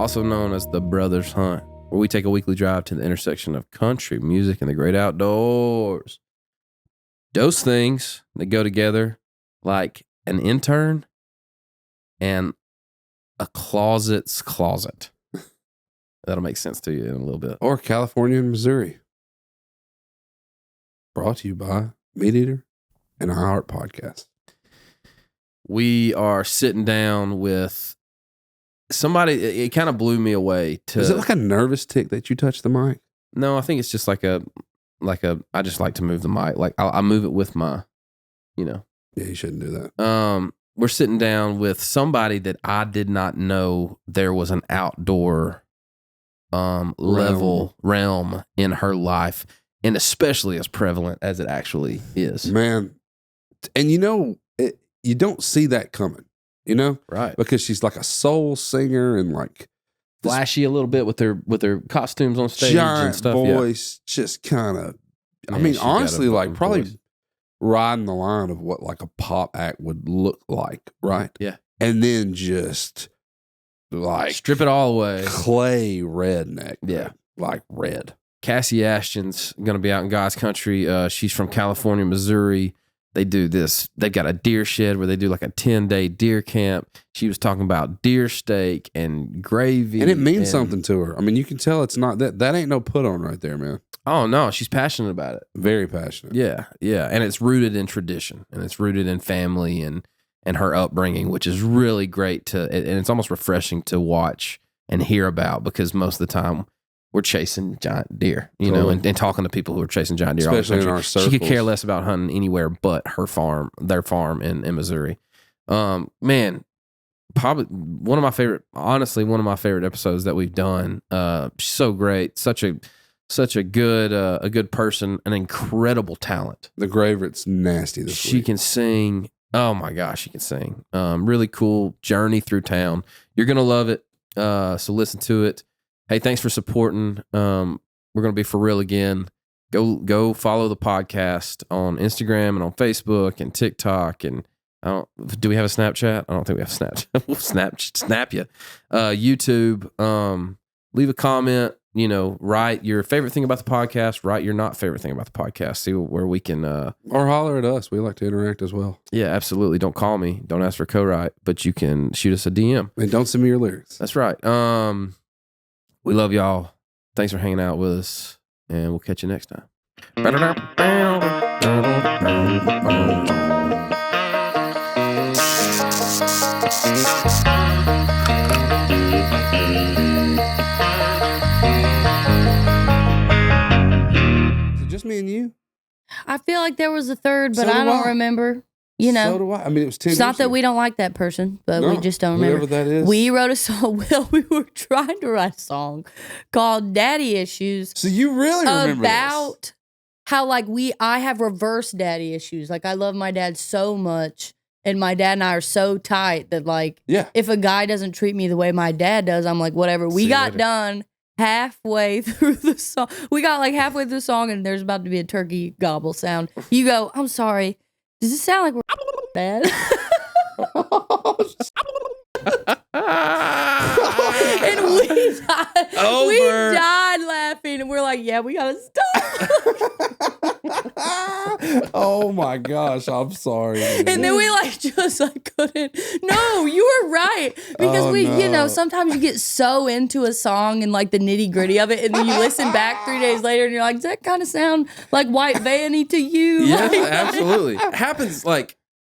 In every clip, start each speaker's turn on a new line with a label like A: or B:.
A: also known as the Brothers Hunt, where we take a weekly drive to the intersection of country music and the great outdoors. Those things that go together like an intern and a closet's closet. That'll make sense to you in a little bit.
B: Or California and Missouri. Brought to you by MeatEater and our Heart podcast.
A: We are sitting down with somebody. It kind of blew me away.
B: Is it like a nervous tick that you touch the mic?
A: No, I think it's just like a. I just like to move the mic. Like I move it with my,
B: Yeah, you shouldn't do that.
A: We're sitting down with somebody that I did not know there was an outdoor realm in her life, and especially as prevalent as it actually is.
B: Man, and you don't see that coming,
A: Right?
B: Because she's like a soul singer and like
A: Flashy a little bit with their costumes on stage
B: giant
A: and stuff.
B: voice, just kind of. I mean, honestly, like probably riding the line of what like a pop act would look like, right?
A: Yeah,
B: and then just like
A: strip it all away,
B: clay redneck,
A: yeah,
B: like red.
A: Kassi Ashton's gonna be out in God's country. She's from California, Missouri. They do this. They've got a deer shed where they do like a 10-day deer camp. She was talking about deer steak and gravy.
B: And it means something to her. I mean, you can tell it's not that ain't no put on right there, man.
A: Oh, no. She's passionate about it.
B: Very passionate.
A: Yeah. Yeah. And it's rooted in tradition and it's rooted in family and her upbringing, which is really great and it's almost refreshing to watch and hear about because most of the time we're chasing giant deer, and talking to people who are chasing giant deer.
B: Especially
A: all the
B: in our circles.
A: She could care less about hunting anywhere but their farm in Missouri. Man, probably one of my favorite episodes that we've done. So great. Such a good person, an incredible talent.
B: The Gravorite's nasty this week.
A: She can sing. Oh my gosh, she can sing. Really cool journey through town. You're going to love it. So listen to it. Hey, thanks for supporting. We're going to be for real again. Go follow the podcast on Instagram and on Facebook and TikTok. And do we have a Snapchat? I don't think we have a Snapchat. We'll snap you. YouTube. Leave a comment. Write your favorite thing about the podcast. Write your not favorite thing about the podcast. See where we can.
B: Or holler at us. We like to interact as well.
A: Yeah, absolutely. Don't call me. Don't ask for co-write, but you can shoot us a DM.
B: And don't send me your lyrics.
A: That's right. We love y'all. Thanks for hanging out with us, and we'll catch you next time.
B: Is it just me and you?
C: I feel like there was a third, but
B: So
C: I
B: do
C: don't
B: I.
C: remember.
B: So do I. I mean, it was 10
C: It's not that we don't like that person, but we just don't remember.
B: Whoever that is.
C: We wrote a song. Well, we were trying to write a song called Daddy Issues.
B: So you really remember
C: about
B: this?
C: how I have reverse daddy issues. Like I love my dad so much, and my dad and I are so tight that if a guy doesn't treat me the way my dad does, I'm like, whatever. We got done halfway through the song. We got halfway through the song, and there's about to be a turkey gobble sound. You go, I'm sorry. Does it sound like we're bad? And we died laughing, and we're like, yeah, we gotta stop.
B: Oh my gosh, I'm sorry.
C: And then we couldn't. No, you were right. Because sometimes you get so into a song and the nitty gritty of it, and then you listen back 3 days later and you're like, does that kind of sound like White Vanny to you?
A: Yeah, absolutely. It happens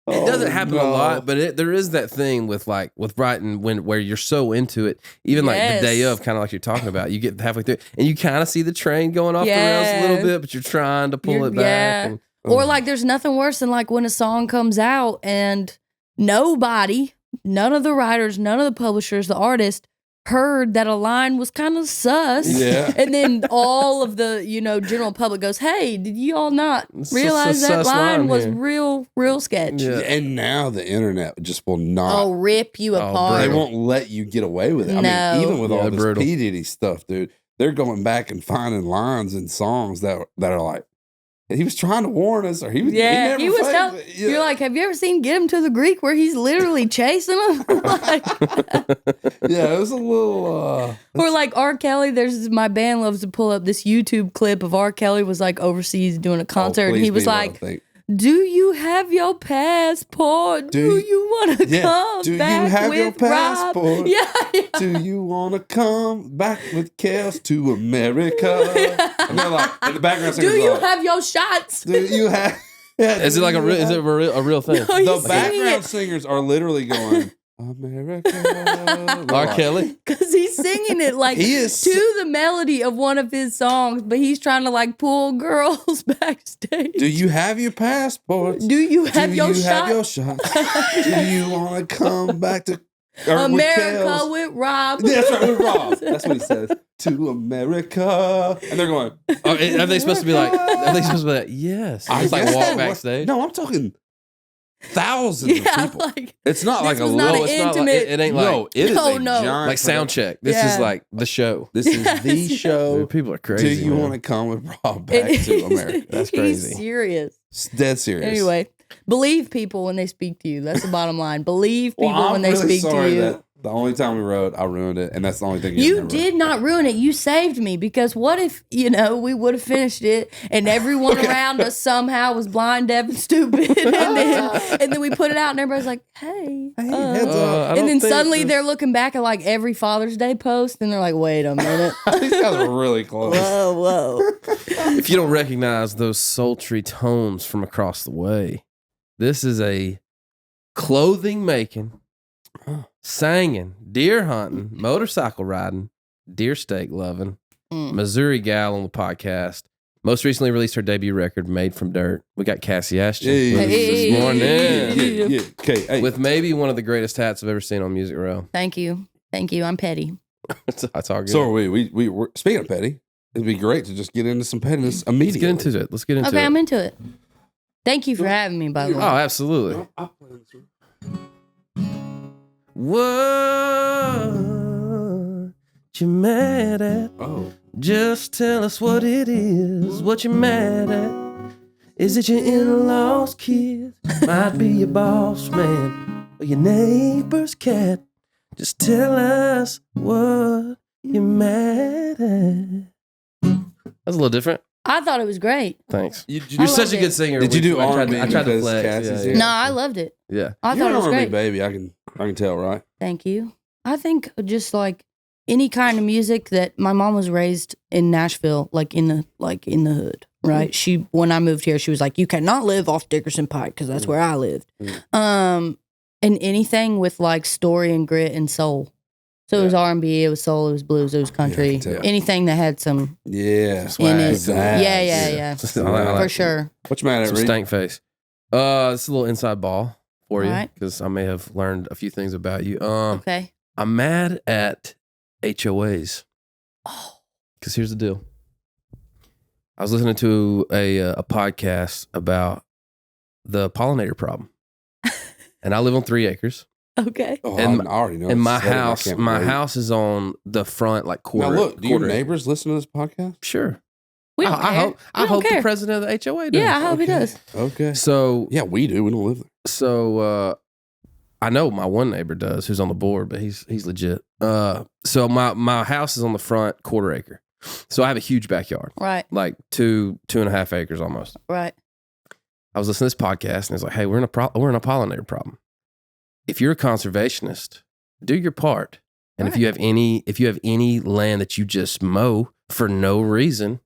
A: it doesn't happen a lot, but there is that thing with writing where you're so into it, even the day of, kind of like you're talking about. You get halfway through and you kind of see the train going off the rails a little bit, but you're trying to pull it back.
C: Or there's nothing worse than when a song comes out and none of the writers, none of the publishers, the artist heard that a line was kind of sus.
B: Yeah.
C: And then all of the, general public goes, hey, did you all not realize that line was real sketch?
A: Yeah.
B: And now the internet just will not.
C: Rip you apart.
B: They won't let you get away with it.
C: No.
B: I mean, even with all this
A: brutal
B: P. Diddy stuff, dude, they're going back and finding lines in songs that are he was trying to warn us, or he was
C: telling. You're like, have you ever seen Get Him to the Greek where he's literally chasing him? Like,
B: yeah, it was a little.
C: Or like R. Kelly. My band loves to pull up this YouTube clip of R. Kelly was like overseas doing a concert, and he was like, "Do you have your passport? Do you want to come
B: Do
C: back
B: you have
C: with
B: your passport?
C: Rob?" Yeah.
B: Do you want to come back with Kels to America?
C: Yeah.
B: And they're like, in the background singers,
C: Do you have your shots?
B: Do you have? Yeah,
A: is it like a real thing?
B: No, the background singers are literally going, America.
A: R. Kelly?
C: Because he's singing it like to the melody of one of his songs, but he's trying to like pull girls backstage.
B: Do you have your passport?
C: Do you have your
B: shots? Do you want to come back to
C: America with Rob?
B: Yeah, that's right, with Rob. That's what he says. To America. And they're going,
A: are they supposed to be like, yes. I just like walk backstage?
B: No, I'm talking thousands of people.
C: Like,
B: it's not like a
C: little.
A: It's not like, it ain't like.
B: No, it is a giant.
A: Like sound check. This is like the show.
B: This is the show.
A: Dude, people are crazy.
B: Do you want to come with Rob back to America? That's crazy.
C: He's serious.
B: It's dead serious.
C: Anyway, believe people when they speak to you. That's the bottom line. Believe people when they speak to you.
B: That the only time we rode, I ruined it, and that's the only thing
C: you did not ruin it. You saved me, because what if we would have finished it and everyone around us somehow was blind, deaf, and stupid, and then we put it out and everybody's like, "Hey,"
B: heads up.
C: And then suddenly they're looking back at like every Father's Day post and they're like, "Wait a minute,
B: these guys are really close."
C: Whoa!
A: If you don't recognize those sultry tones from across the way, this is a clothing making, singing, deer hunting, motorcycle riding, deer steak loving, Missouri gal on the podcast. Most recently released her debut record, Made from Dirt. We got Kassi Ashton this morning.
B: Okay,
A: with maybe one of the greatest hats I've ever seen on Music Row.
C: Thank you. I'm petty.
B: That's all good. So are we. We're speaking of petty, it'd be great to just get into some pettiness immediately.
A: Let's get into it.
C: Okay, I'm into it. Thank you for having me, by the way.
A: Oh, absolutely. What you mad at?
B: Oh.
A: Just tell us what it is. What you mad at? Is it your in-laws' kids? Might be your boss man or your neighbor's cat. Just tell us what you're mad at. That's a little different.
C: I thought it was great.
A: Thank You're such a good singer.
B: Did you do R&B?
A: I tried to flex.
B: Yeah.
C: No, I loved it.
A: Yeah.
C: I thought it was great.
B: Baby, I can tell, right?
C: Thank you. I think just like any kind of music that my mom was raised in Nashville, like in the hood, right? She, when I moved here, she was like, "You cannot live off Dickerson Pike," because that's where I lived. And anything with like story and grit and soul. So it was R&B, it was soul, it was blues, it was country. Anything that had some
B: swag.
C: In it. Yeah. For sure.
B: What you mad at,
A: some
B: Reid?
A: stank face. It's a little inside ball for you, because I may have learned a few things about you.
C: Okay.
A: I'm mad at HOAs.
C: Oh.
A: Because here's the deal. I was listening to a podcast about the pollinator problem. And I live on 3 acres.
C: Okay.
B: Oh,
A: and
B: I already know.
A: And my house is on the front, like quarter.
B: Now look, do your neighbors listen to this podcast?
A: Sure.
C: We don't care.
A: I hope the president of the HOA does.
C: Yeah, I hope he does.
B: Okay.
A: So
B: yeah, we do. We don't live there.
A: So I know my one neighbor does, who's on the board, but he's legit. So my house is on the front, quarter acre. So I have a huge backyard.
C: Right.
A: Like 2.5 acres almost.
C: Right.
A: I was listening to this podcast and it's like, hey, we're in a pollinator problem. If you're a conservationist, do your part. And if you have any land that you just mow for no reason,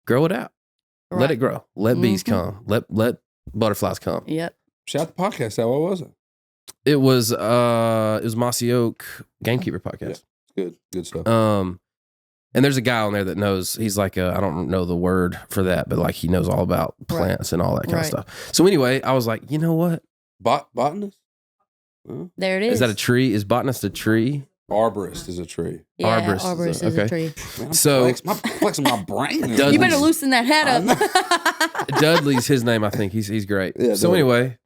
A: grow it out. Right. Let it grow. Let bees come. Let butterflies come.
C: Yep.
B: Shout the podcast out. What was it?
A: It was Mossy Oak Gamekeeper podcast.
B: Yeah, good stuff.
A: And there's a guy on there that knows. He's like I don't know the word for that, but like he knows all about plants and all that kind of stuff. So anyway, I was like, you know what?
B: Botanist.
C: There it is.
A: Is that a tree? Is botanist a tree?
B: Arborist is a tree.
C: Yeah, arborist is a tree.
B: Man, so flexing my brain.
C: You better loosen that head up.
A: Dudley's his name, I think. He's great. Yeah, so anyway,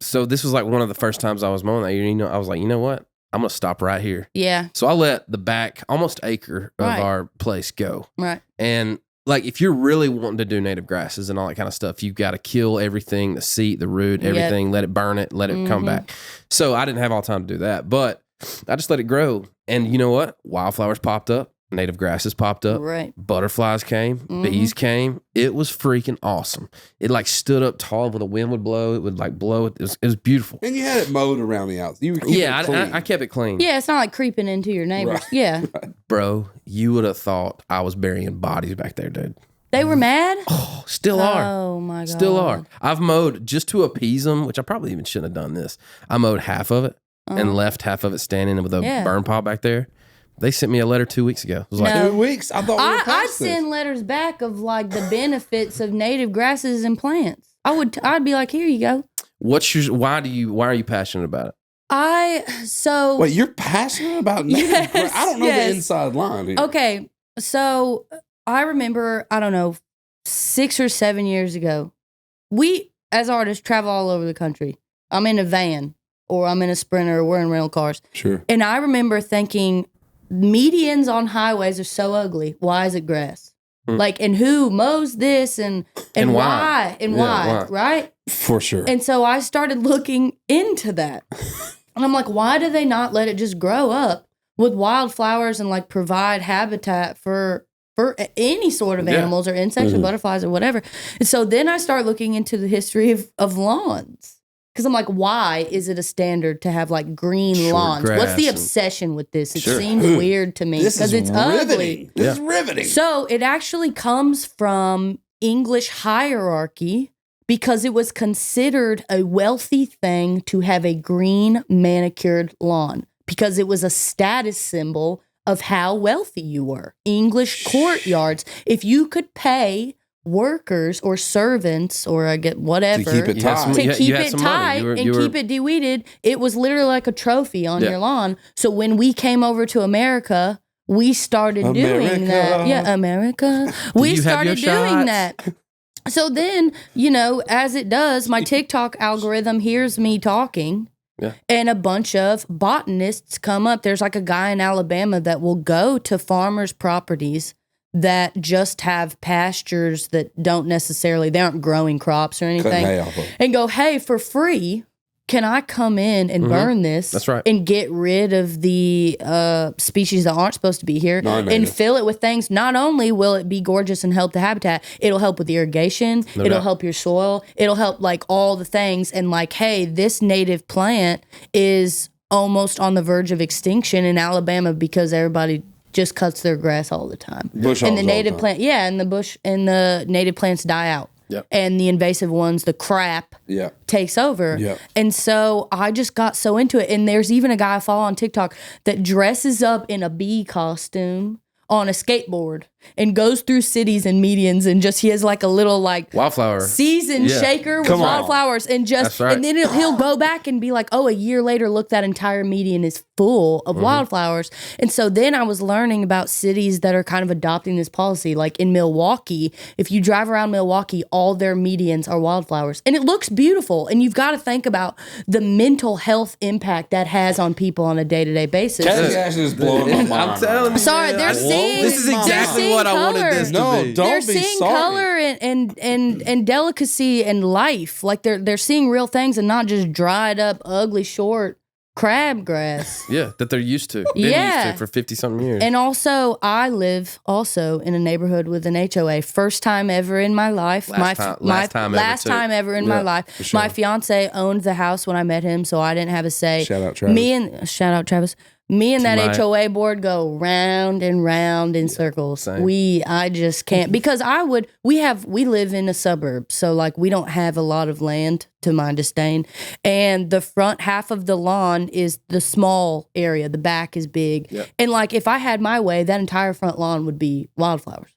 A: so this was like one of the first times I was mowing that year. You know, I was like, you know what? I'm gonna stop right here.
C: Yeah.
A: So I let the back almost acre of our place go.
C: Right.
A: And like if you're really wanting to do native grasses and all that kind of stuff, you've got to kill everything, the seed, the root, everything, let it burn it, let it come back. So I didn't have all the time to do that, but I just let it grow. And you know what? Wildflowers popped up, native grasses popped up, butterflies came, bees came. It was freaking awesome. It like stood up tall when the wind would blow. It would like blow. It was beautiful.
B: And you had it mowed around the outside.
A: I kept it clean.
C: Yeah, it's not like creeping into your neighbors.
B: Right.
C: Yeah.
B: Right.
A: Bro, you would have thought I was burying bodies back there, dude.
C: They were mad?
A: Oh, still are.
C: Oh, my God.
A: Still are. I've mowed just to appease them, which I probably even shouldn't have done this. I mowed half of it and left half of it standing with a burn pile back there. They sent me a letter 2 weeks ago. It was like
B: 2 weeks. I thought
C: I'd send letters back of like the benefits of native grasses and plants. I'd be like, here you go.
A: Why are you passionate about it?
B: Wait, you're passionate about native grass? I don't know the inside line here.
C: Okay, so I remember, I don't know, 6 or 7 years ago, we as artists travel all over the country. I'm in a van or I'm in a Sprinter or we're in rental cars.
B: Sure.
C: And I remember thinking, medians on highways are so ugly. Why is it grass? Like, and who mows this and why? And why, right?
B: For sure.
C: And so I started looking into that. And I'm like, why do they not let it just grow up with wildflowers and like provide habitat for any sort of animals or insects or butterflies or whatever? And so then I start looking into the history of lawns. Because I'm like, why is it a standard to have like green lawns? What's the obsession with this? It seems weird to me because it's ugly.
B: This is riveting.
C: So it actually comes from English hierarchy because it was considered a wealthy thing to have a green manicured lawn because it was a status symbol of how wealthy you were. English courtyards, if you could pay workers or servants or I get whatever
B: to keep it tight,
C: and keep it de-weeded, it was literally like a trophy on your lawn. So when we came over to America, we started doing that. Yeah, America. We started doing that. So then, as it does, my TikTok algorithm hears me talking. Yeah. And a bunch of botanists come up. There's like a guy in Alabama that will go to farmers' properties that just have pastures that they aren't growing crops or anything, and go, hey, for free, can I come in and burn this?
A: That's right.
C: And get rid of the species that aren't supposed to be here and fill it with things. Not only will it be gorgeous and help the habitat, it'll help with irrigation, it'll help your soil, it'll help like all the things. And like, hey, this native plant is almost on the verge of extinction in Alabama because everybody just cuts their grass all the time. And the native plant, and the native plants die out. Yep. And the invasive ones, the crap, takes over. Yep. And so I just got so into it. And there's even a guy I follow on TikTok that dresses up in a bee costume on a skateboard and goes through cities and medians and he has like a little like
A: wildflower
C: season shaker with wildflowers and and then he'll go back and be like, oh, a year later, look, that entire median is full of wildflowers. And so then I was learning about cities that are kind of adopting this policy. Like in Milwaukee, if you drive around Milwaukee, all their medians are wildflowers and it looks beautiful. And you've got to think about the mental health impact that has on people on a day-to-day basis.
B: Kassi Ashton is blowing my mind.
A: I'm telling you.
C: Sorry, they're seeing
A: this is exactly what I wanted this to be.
C: They're seeing color and delicacy and life. Like they're seeing real things and not just dried up, ugly, short crabgrass.
A: Yeah, that they're used to. Been used to for 50-something years.
C: And also, I live also in a neighborhood with an HOA. First time ever in my life. Last time ever in my life. Sure. My fiance owned the house when I met him, so I didn't have a say.
B: Shout out Travis.
C: Shout out Travis. Me and that HOA board go round and round in circles.
A: Same.
C: I just can't because we live in a suburb, so like we don't have a lot of land to my disdain. And the front half of the lawn is the small area. The back is big. Yep. And like if I had my way, that entire front lawn would be wildflowers.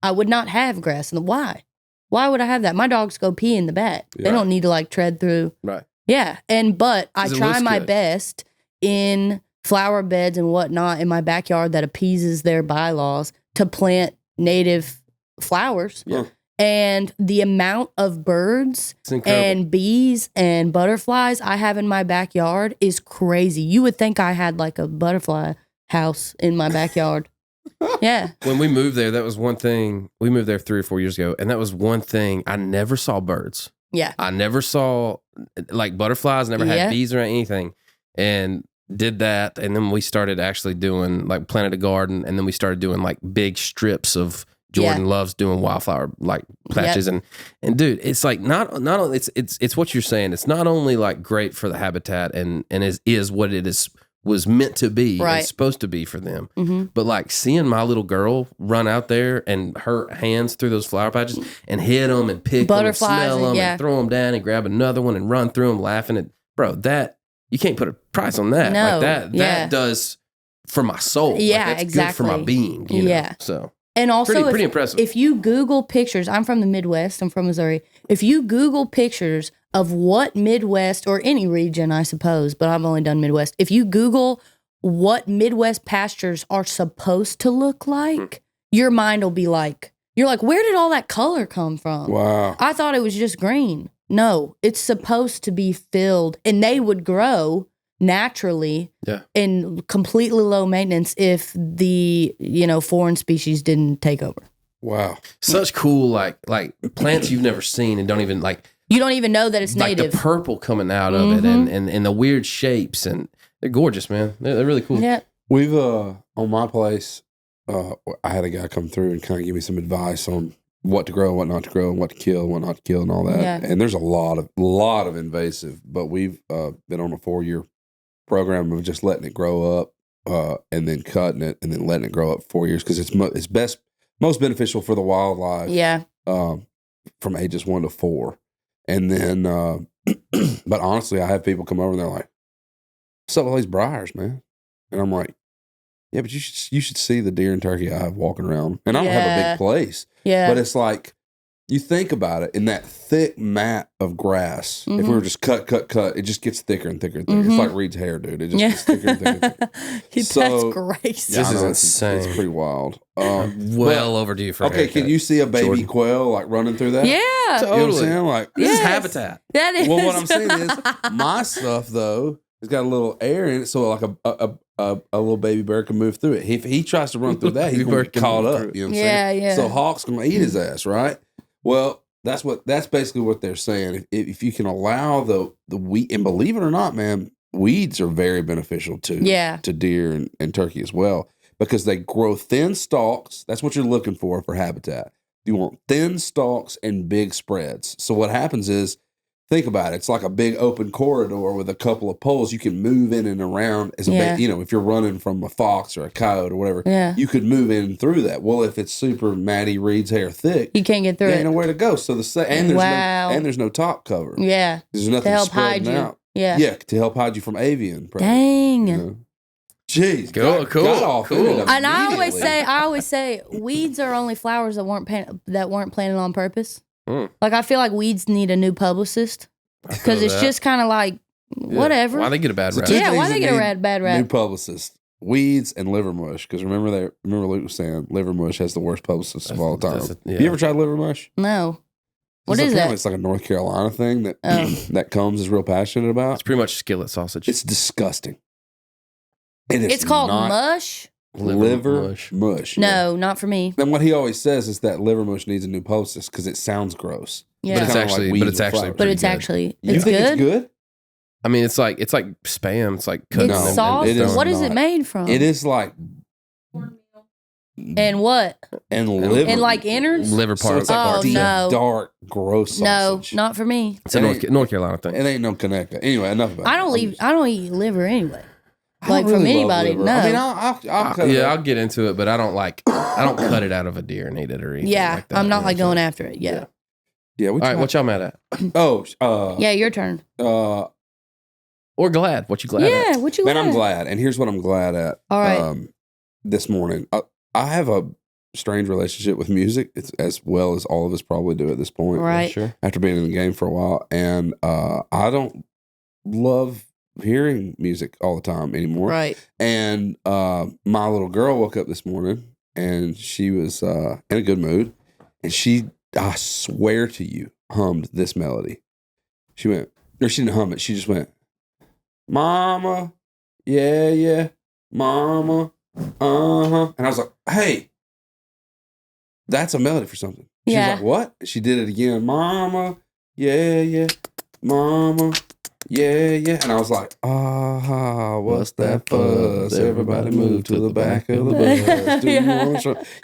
C: I would not have grass. And why? Why would I have that? My dogs go pee in the back. Yeah. They don't need to like tread through.
A: Right.
C: Yeah. But I try my best in flower beds and whatnot in my backyard that appeases their bylaws to plant native flowers. Yeah. And the amount of birds and bees and butterflies I have in my backyard is crazy. You would think I had like a butterfly house in my backyard. Yeah.
A: When we moved there, that was one thing. We moved there 3 or 4 years ago, and that was one thing. I never saw birds.
C: Yeah.
A: I never saw like butterflies, never had bees or anything. And did that. And then we started actually doing like planted a garden. And then we started doing like big strips of Jordan loves doing wildflower like patches. And dude, it's like not only it's what you're saying. It's not only like great for the habitat and is what it was meant to be and supposed to be for them. But like seeing my little girl run out there and her hands through those flower patches and hit them and pick butterflies them and smell them and throw them down and grab another one and run through them laughing at, bro, that you can't put a price on that.
C: No,
A: like that does for my soul.
C: Yeah,
A: like that's
C: exactly.
A: good for my being. You know? So.
C: And also,
A: pretty impressive.
C: If you Google pictures, I'm from the Midwest, I'm from Missouri. If you Google pictures of what Midwest, or any region, I suppose, but I've only done Midwest. If you Google what Midwest pastures are supposed to look like, your mind will be like, you're like, where did all that color come from?
B: Wow.
C: I thought it was just green. No, it's supposed to be filled, and they would grow naturally and completely low maintenance if the foreign species didn't take over.
B: Wow.
A: Such cool like plants you've never seen and don't even like
C: you don't even know that it's
A: like
C: native.
A: The purple coming out of it and the weird shapes, and they're gorgeous, man. They're really cool.
C: Yeah.
B: We've on my place I had a guy come through and kind of give me some advice on what to grow, what not to grow, and what to kill, what not to kill, and all that.
C: Yeah.
B: And there's a lot of invasive, but we've been on a 4-year program of just letting it grow up and then cutting it and then letting it grow up 4 years because it's most beneficial for the wildlife.
C: Yeah.
B: From ages 1 to 4, and then but honestly, I have people come over and they're like, "What's up with all these briars, man?" And I'm like, "Yeah, but you should see the deer and turkey I have walking around, and I don't have a big place.
C: Yeah,
B: but it's like." You think about it, in that thick mat of grass, if we were just cut, it just gets thicker and thicker and thicker. It's like Reid's hair, dude. It just gets thicker and thicker and thicker.
C: So, that's crazy.
A: This is insane.
B: It's pretty wild.
A: Well overdue for
B: okay, can you see a baby quail like running through that?
C: Yeah.
A: Totally.
B: You know what I'm saying? Like,
A: this is habitat.
C: That is.
B: Well, what I'm saying is, my stuff, though, it's got a little air in it, so like a little baby bird can move through it. If he tries to run through that, he's going to get caught up. You know what I'm saying?
C: Yeah.
B: So Hawk's going to eat his ass, right? Well, that's basically what they're saying. If you can allow the wheat, and believe it or not, man, weeds are very beneficial to deer and turkey as well, because they grow thin stalks. That's what you're looking for habitat. You want thin stalks and big spreads. So what happens is, think about it. It's like a big open corridor with a couple of poles. You can move in and around as if you're running from a fox or a coyote or whatever, you could move in through that. Well, if it's super matty Reid's hair thick,
C: you can't get through it.
B: Ain't nowhere to go. So there's no top cover.
C: Yeah.
B: There's nothing
C: to help
B: spreading
C: hide you.
B: out.
C: Yeah.
B: Yeah, to help hide you from avian predators.
C: Dang.
B: You know? Jeez,
A: cool.
C: And I always say, weeds are only flowers that weren't planted on purpose. Like, I feel like weeds need a new publicist, because it's just kind of like, whatever.
A: Why they get a bad rap?
C: Why they get a bad rap?
B: New publicist. Weeds and liver mush. Because remember Luke was saying liver mush has the worst publicist of all time. You ever tried liver mush?
C: No. What is that?
B: It's like a North Carolina thing that that Combs is real passionate about.
A: It's pretty much skillet sausage.
B: It's disgusting.
C: It's called mush?
B: Liver mush.
C: No, not for me.
B: And what he always says is that liver mush needs a new publicist because it sounds gross.
C: Yeah.
A: But it's actually
B: it's good.
A: I mean, it's like spam. It's like cooking.
C: It's sauce. What is it made from?
B: It is like
C: and what?
B: And liver.
C: And like innards?
A: Liver parts.
C: So
B: dark, gross sausage.
C: No, not for me.
A: It's a North Carolina thing.
B: It ain't no connector. Anyway, enough about it.
C: I don't eat liver anyway. Like from anybody, no.
B: I mean, I'll cut it.
A: I'll get into it, but I don't cut it out of a deer and eat it or anything.
C: Yeah,
A: like that,
C: I'm not like going after it. Yeah.
B: All
A: right, what y'all mad at?
C: Yeah, your turn.
A: Or glad. What you glad at?
C: Yeah, what you glad
B: at? Man, I'm glad. And here's what I'm glad at.
C: All right.
B: This morning, I have a strange relationship with music, it's as well as all of us probably do at this point.
C: Right.
A: Sure.
B: After being in the game for a while. And I don't love hearing music all the time anymore.
C: Right.
B: And my little girl woke up this morning and she was in a good mood. And she, I swear to you, hummed this melody. She went, or she didn't hum it. She just went, "Mama, yeah, mama, And I was like, hey, that's a melody for something. She was like, what? She did it again. Mama, yeah. Mama, yeah. And I was like, what's that fuss? Everybody move to the back of the bus. Do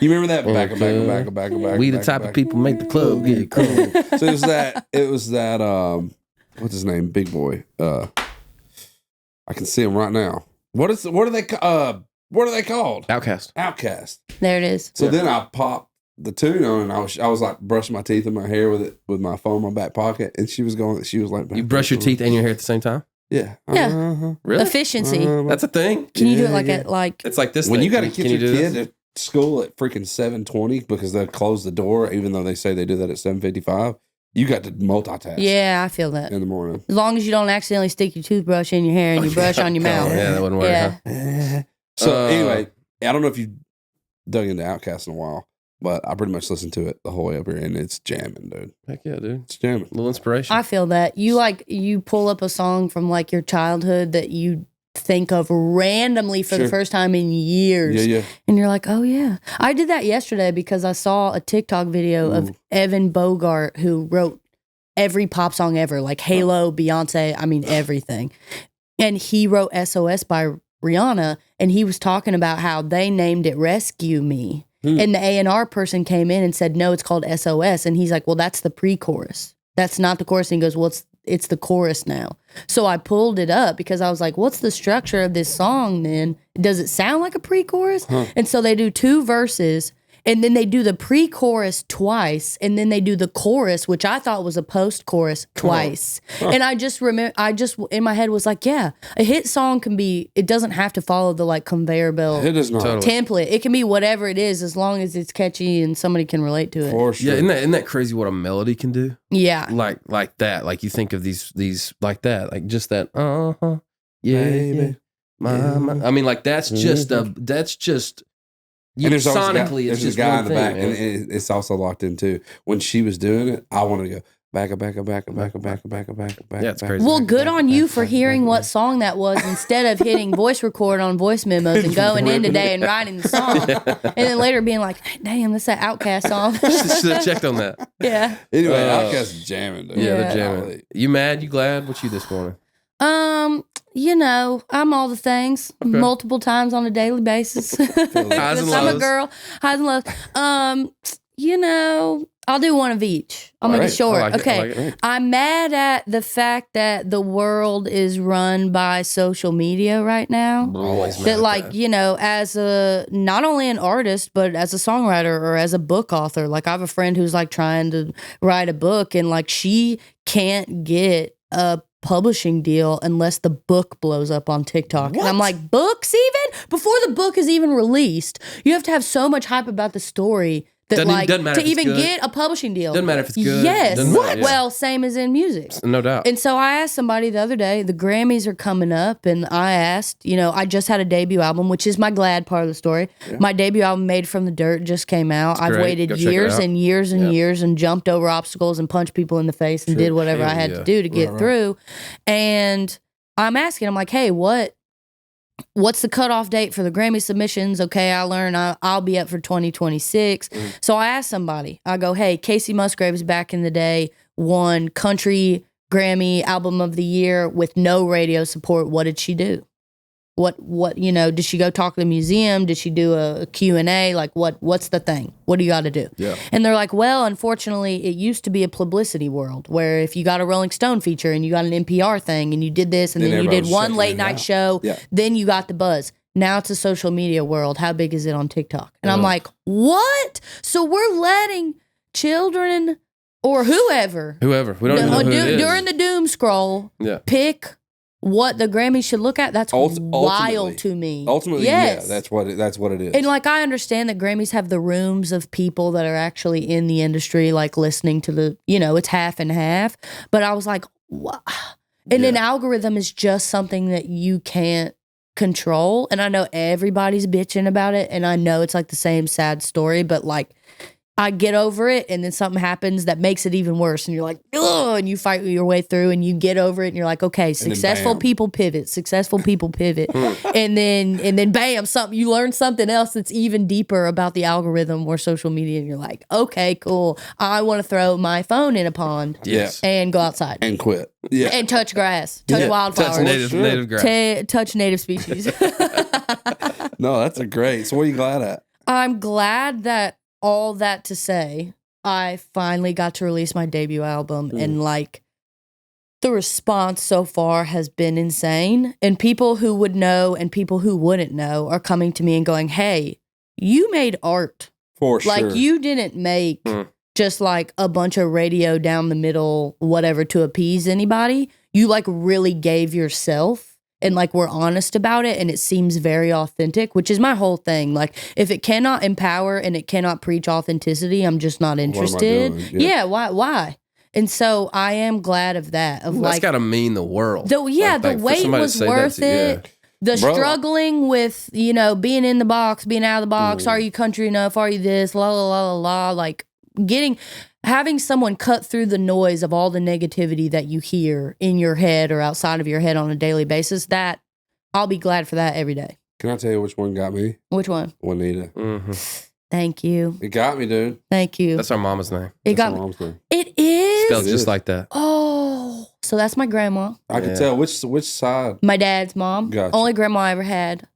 B: you remember that? Back.
A: We the type of people make the club get cool.
B: So it was that, what's his name? Big Boy. I can see him right now. What are they called?
A: Outkast.
C: There it is.
B: So then I popped the tune on, and I was like brushing my teeth and my hair with my phone in my back pocket, and she was like,
A: you brush your teeth and your hair at the same time?
B: Yeah.
A: Really?
C: Efficiency.
A: That's a thing.
C: Can you do it like
A: it's like this
B: when
A: thing.
B: you got to get your kid to school at freaking 7:20 because they'll close the door, even though they say they do that at 7:55. You got to multitask.
C: Yeah, I feel that.
B: In the morning.
C: As long as you don't accidentally stick your toothbrush in your hair and you brush on your mouth.
A: Yeah, that wouldn't work.
C: Yeah.
B: So anyway, I don't know if you dug into Outkast in a while, but I pretty much listened to it the whole way up here, and it's jamming, dude.
A: Heck yeah, dude.
B: It's jamming.
A: A little inspiration.
C: I feel that. You pull up a song from like your childhood that you think of randomly for the first time in years.
B: Yeah.
C: And you're like, oh yeah. I did that yesterday because I saw a TikTok video of Evan Bogart, who wrote every pop song ever, like Halo, Beyonce, I mean everything. And he wrote SOS by Rihanna, and he was talking about how they named it Rescue Me. And the A&R person came in and said, no, it's called SOS. And he's like, well, that's the pre-chorus. That's not the chorus. And he goes, well, it's the chorus now. So I pulled it up because I was like, what's the structure of this song then? Does it sound like a pre-chorus? And so they do 2 verses, and then they do the pre-chorus twice, and then they do the chorus, which I thought was a post-chorus, twice. And I just remember, in my head was like, yeah, a hit song can be, it doesn't have to follow the like conveyor belt template. It can be whatever it is as long as it's catchy and somebody can relate to it.
B: For sure.
A: Yeah, isn't that crazy what a melody can do?
C: Yeah.
A: Like that. Like you think of these like that. Like just that, yeah, baby. Mama. I mean, like that's just
B: And there's
A: sonically,
B: there's
A: it's
B: a guy in
A: just
B: the back,
A: man.
B: and it's also locked in too. When she was doing it, I wanted to go back.
A: Yeah, it's crazy.
C: Well, good on you for hearing what song that was instead of hitting voice record on voice memos and going in today and writing the song. And then later being like, damn, that's that Outkast song.
A: Should have checked on that.
C: Yeah.
B: Anyway, Outkast is jamming, dude.
A: Yeah, they're jamming. You mad? You glad? What you this morning?
C: I'm all the things multiple times on a daily basis.
A: Highs and lows.
C: I'm a girl. Highs and lows. I'll do one of each. I'll make it short. I'm mad at the fact that the world is run by social media right now.
A: Always mad
C: that,
A: at
C: like,
A: that.
C: as not only an artist, but as a songwriter or as a book author. Like, I have a friend who's like trying to write a book, and like she can't get a publishing deal unless the book blows up on TikTok. What? And I'm like, books even? Before the book is even released, you have to have so much hype about the story that to even get a publishing deal.
A: Doesn't matter if it's good.
C: Yes.
A: Matter, yeah.
C: Well, same as in music.
A: No doubt.
C: And so I asked somebody the other day, the Grammys are coming up, and I asked, I just had a debut album, which is my glad part of the story. Yeah. My debut album, Made from the Dirt, just came out. I've waited years and years and years and jumped over obstacles and punched people in the face and did whatever I had to do to get through. And I'm asking, I'm like, hey, what's the cutoff date for the Grammy submissions? Okay, I learned I'll be up for 2026. So I asked somebody, I go, hey, Casey Musgraves back in the day won Country Grammy Album of the Year with no radio support. What did she do? What did she go talk to the museum? Did she do a Q&A? Like, what's the thing? What do you got to do? Yeah. And they're like, well, unfortunately, it used to be a publicity world where if you got a Rolling Stone feature and you got an NPR thing and you did this and then you did one late night show, then you got the buzz. Now it's a social media world. How big is it on TikTok? And I'm like, what? So we're letting children or whoever.
A: We don't even know who it is.
C: During the doom scroll, pick what the Grammys should look at. That's wild to me.
B: Ultimately, yes. That's what it is.
C: And like, I understand that Grammys have the rooms of people that are actually in the industry, like listening to the, it's half and half. But I was like, wow. And an algorithm is just something that you can't control. And I know everybody's bitching about it, and I know it's like the same sad story, but like, I get over it, and then something happens that makes it even worse, and you're like, ugh, and you fight your way through, and you get over it, and you're like, okay, successful people pivot, and then bam, you learn something else that's even deeper about the algorithm or social media, and you're like, okay, cool, I want to throw my phone in a pond, and go outside
B: and quit,
C: and touch grass, touch wildflowers,
A: touch native grass,
C: touch native species.
B: No, that's a great. So, what are you glad at?
C: I'm glad that. All that to say, I finally got to release my debut album, and like the response so far has been insane. And people who would know and people who wouldn't know are coming to me and going, "Hey, you made art.
B: For sure.
C: Like you didn't make just like a bunch of radio down the middle, whatever, to appease anybody. You like really gave yourself." And like we're honest about it, and it seems very authentic, which is my whole thing. Like if it cannot empower and it cannot preach authenticity, I'm just not interested. Yeah, why? And so I am glad of that. Of
A: that's gotta mean the world.
C: The wait was worth it. The struggling with, being in the box, being out of the box. Are you country enough? Are you this? La la la la la. Like having someone cut through the noise of all the negativity that you hear in your head or outside of your head on a daily basis, that I'll be glad for that every day.
B: Can I tell you which one got me?
C: Which one?
B: Wanita.
A: Mm-hmm.
C: Thank you.
B: It got me, dude.
C: Thank you.
A: That's our mama's name.
C: It got
B: mom's name.
C: It is?
A: Spelled just like that.
C: Oh, so that's my grandma.
B: I can tell which side.
C: My dad's mom.
B: Gotcha.
C: Only grandma I ever had.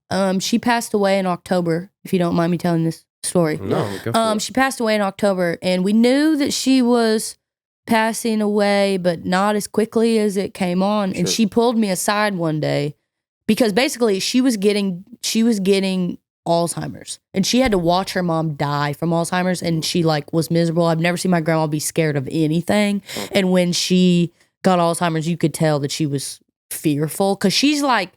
C: She passed away in October, if you don't mind me telling this story.
A: No, go for it.
C: She passed away in October, and we knew that she was passing away, but not as quickly as it came on. Sure. And she pulled me aside one day because basically she was getting Alzheimer's, and she had to watch her mom die from Alzheimer's, and she like was miserable. I've never seen my grandma be scared of anything. And when she got Alzheimer's, you could tell that she was fearful because she's like,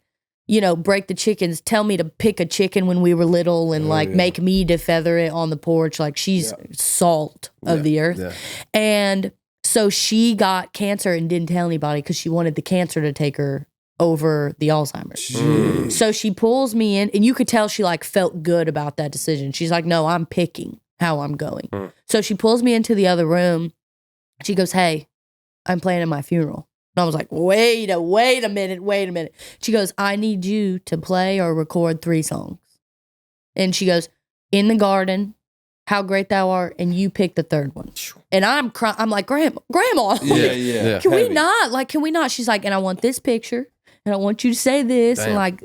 C: break the chickens, tell me to pick a chicken when we were little and make me defeather it on the porch. Like she's salt of the earth. Yeah. And so she got cancer and didn't tell anybody because she wanted the cancer to take her over the Alzheimer's. So she pulls me in, and you could tell she like felt good about that decision. She's like, no, I'm picking how I'm going. So she pulls me into the other room. She goes, hey, I'm planning my funeral. And I was like, wait a minute. She goes, I need you to play or record 3 songs. And she goes, In the Garden, How Great Thou Art, and you pick the 3rd one. And I'm crying. I'm like, Grandma.
B: Yeah.
C: Can we not? Like, can we not? She's like, and I want this picture, and I want you to say this. Damn. And like,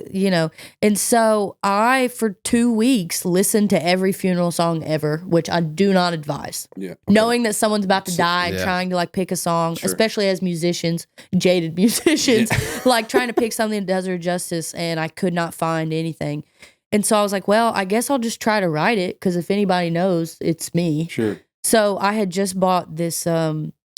C: and so I, for 2 weeks, listened to every funeral song ever, which I do not advise. Yeah. Okay. Knowing that someone's about to die, trying to like pick a song, especially as musicians, jaded musicians, like trying to pick something that does her justice, and I could not find anything. And so I was like, well, I guess I'll just try to write it, because if anybody knows, it's me. Sure. So I had just bought this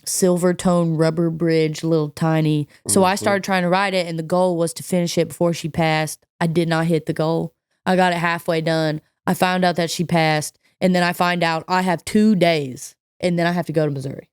C: silver tone rubber bridge, little tiny. So I started trying to write it, and the goal was to finish it before she passed. I did not hit the goal. I got it halfway done. I found out that she passed, and then I find out I have 2 days, and then I have to go to Missouri.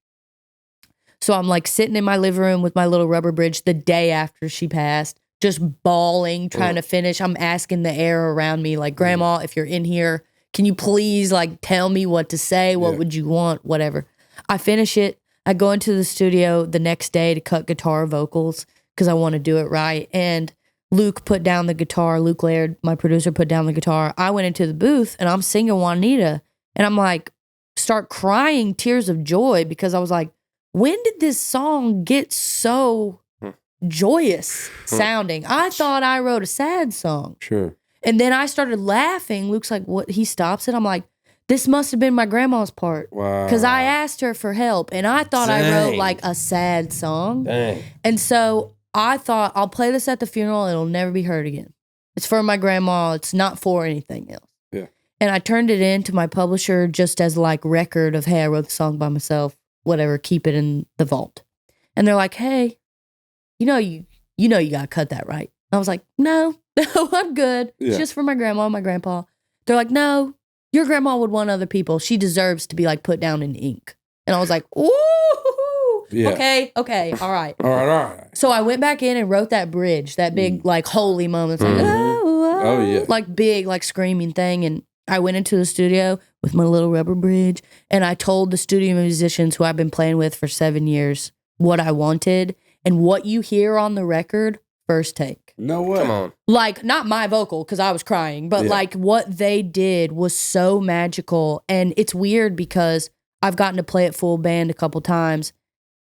C: So I'm like sitting in my living room with my little rubber bridge the day after she passed, just bawling, trying to finish. I'm asking the air around me, like, Grandma, if you're in here, can you please like tell me what to say? What would you want? Whatever. I finish it. I go into the studio the next day to cut guitar vocals because I want to do it right. And Luke put down the guitar. Luke Laird, my producer, put down the guitar. I went into the booth and I'm singing Wanita. And I'm like, start crying tears of joy because I was like, when did this song get so joyous sounding? I thought I wrote a sad song. Sure. And then I started laughing. Luke's like, what? He stops it. I'm like, this must have been my grandma's part. Wow. Because I asked her for help, and I thought I wrote like a sad song. Dang. And so I thought, I'll play this at the funeral. It'll never be heard again. It's for my grandma. It's not for anything else. Yeah. And I turned it in to my publisher just as like record of, hey, I wrote the song by myself, whatever, keep it in the vault. And they're like, hey, you got to cut that, right? I was like, no, I'm good. Yeah. It's just for my grandma and my grandpa. They're like, no, your grandma would want other people. She deserves to be like put down in ink. And I was like, ooh, okay, all right. All right. So I went back in and wrote that bridge, that big like holy moment. Like, oh, like big, like screaming thing. And I went into the studio with my little rubber bridge, and I told the studio musicians who I've been playing with for 7 years what I wanted, and what you hear on the record, first take.
B: No way.
A: Come on.
C: Like, not my vocal, because I was crying, but like what they did was so magical. And it's weird because I've gotten to play it full band a couple times,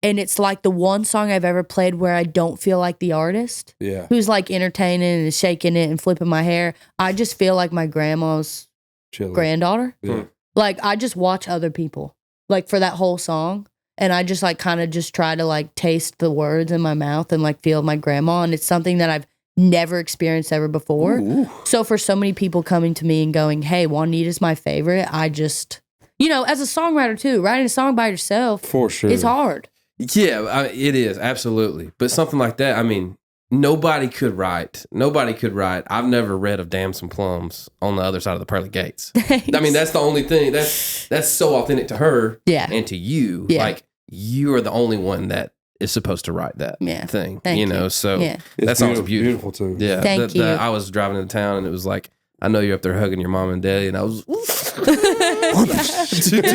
C: and it's like the one song I've ever played where I don't feel like the artist who's like entertaining and shaking it and flipping my hair. I just feel like my grandma's granddaughter. Yeah. Like, I just watch other people like for that whole song, and I just like kind of just try to like taste the words in my mouth and like feel my grandma. And it's something that I've never experienced ever before. Ooh. So for so many people coming to me and going, hey, Wanita's my favorite, I just, you know, as a songwriter too, writing a song by yourself,
B: for sure,
C: it's hard.
A: Yeah, it is, absolutely. But something like that, I mean, nobody could write. I've never read of Damn Some Plums on the other side of the pearly gates.
C: Thanks.
A: I mean, that's the only thing. That's so authentic to her and to you.
C: Yeah.
A: Like, you are the only one that is supposed to write that thing.
C: Thank
A: you know, so that song's beautiful.
B: Beautiful too.
A: Yeah.
C: Thank you.
A: I was driving into town, and it was like, I know you're up there hugging your mom and daddy, and I was two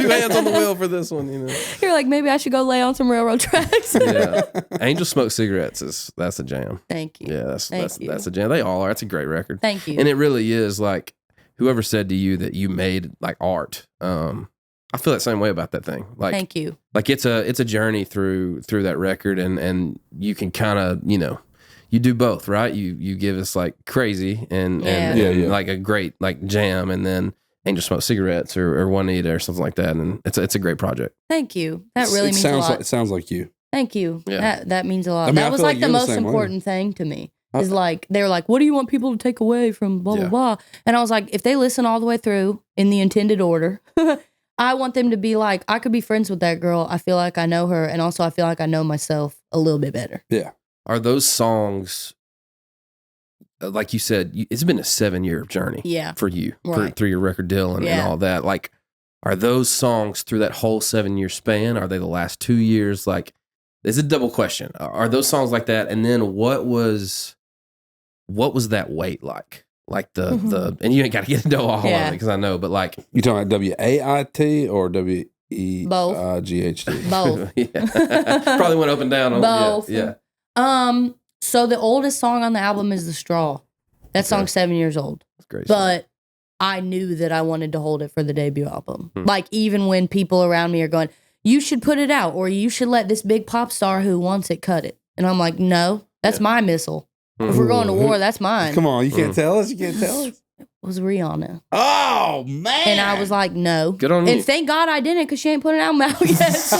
A: hands on the wheel for this one, you know.
C: You're like, maybe I should go lay on some railroad tracks.
A: Yeah. Angel Smoke Cigarettes that's a jam.
C: Thank you.
A: Yeah, that's a jam. They all are. It's a great record.
C: Thank you.
A: And it really is like, whoever said to you that you made like art, I feel that same way about that thing. Like,
C: thank you.
A: Like, it's a journey through that record, and you can kind of, you know, you do both, right? You give us like Crazy and like a great like jam, and then Angel Smoke Cigarettes or Wanita or something like that, and it's a great project.
C: Thank you. That really means a lot.
B: It sounds like you.
C: Thank you.
A: Yeah.
C: That means a lot.
B: I mean,
C: that was like the most important thing to me. Is like, they were like, what do you want people to take away from blah, blah, blah? And I was like, if they listen all the way through in the intended order, I want them to be like, I could be friends with that girl. I feel like I know her. And also I feel like I know myself a little bit better.
B: Yeah.
A: Are those songs, like you said, it's been a 7-year journey for you through your record deal and all that. Like, are those songs through that whole 7-year span? Are they the last 2 years? Like, it's a double question. Are those songs like that? And then what was that wait like? Like the and you ain't got to get into all of it because I know, but like,
B: you talking about WAIT or WEGHT?
C: Both.
A: Yeah. Probably went up and down on
C: both.
A: Yeah.
C: So the oldest song on the album is The Straw. That song's 7 years old.
A: That's great.
C: But I knew that I wanted to hold it for the debut album. Like, even when people around me are going, you should put it out, or you should let this big pop star who wants it cut it. And I'm like, no, that's my missile. If we're going to war, that's mine.
B: Come on, you can't tell us. You can't tell us.
C: It was Rihanna.
B: Oh, man.
C: And I was like, no.
A: Good on you.
C: And thank God I didn't, because she ain't put an album out yet. So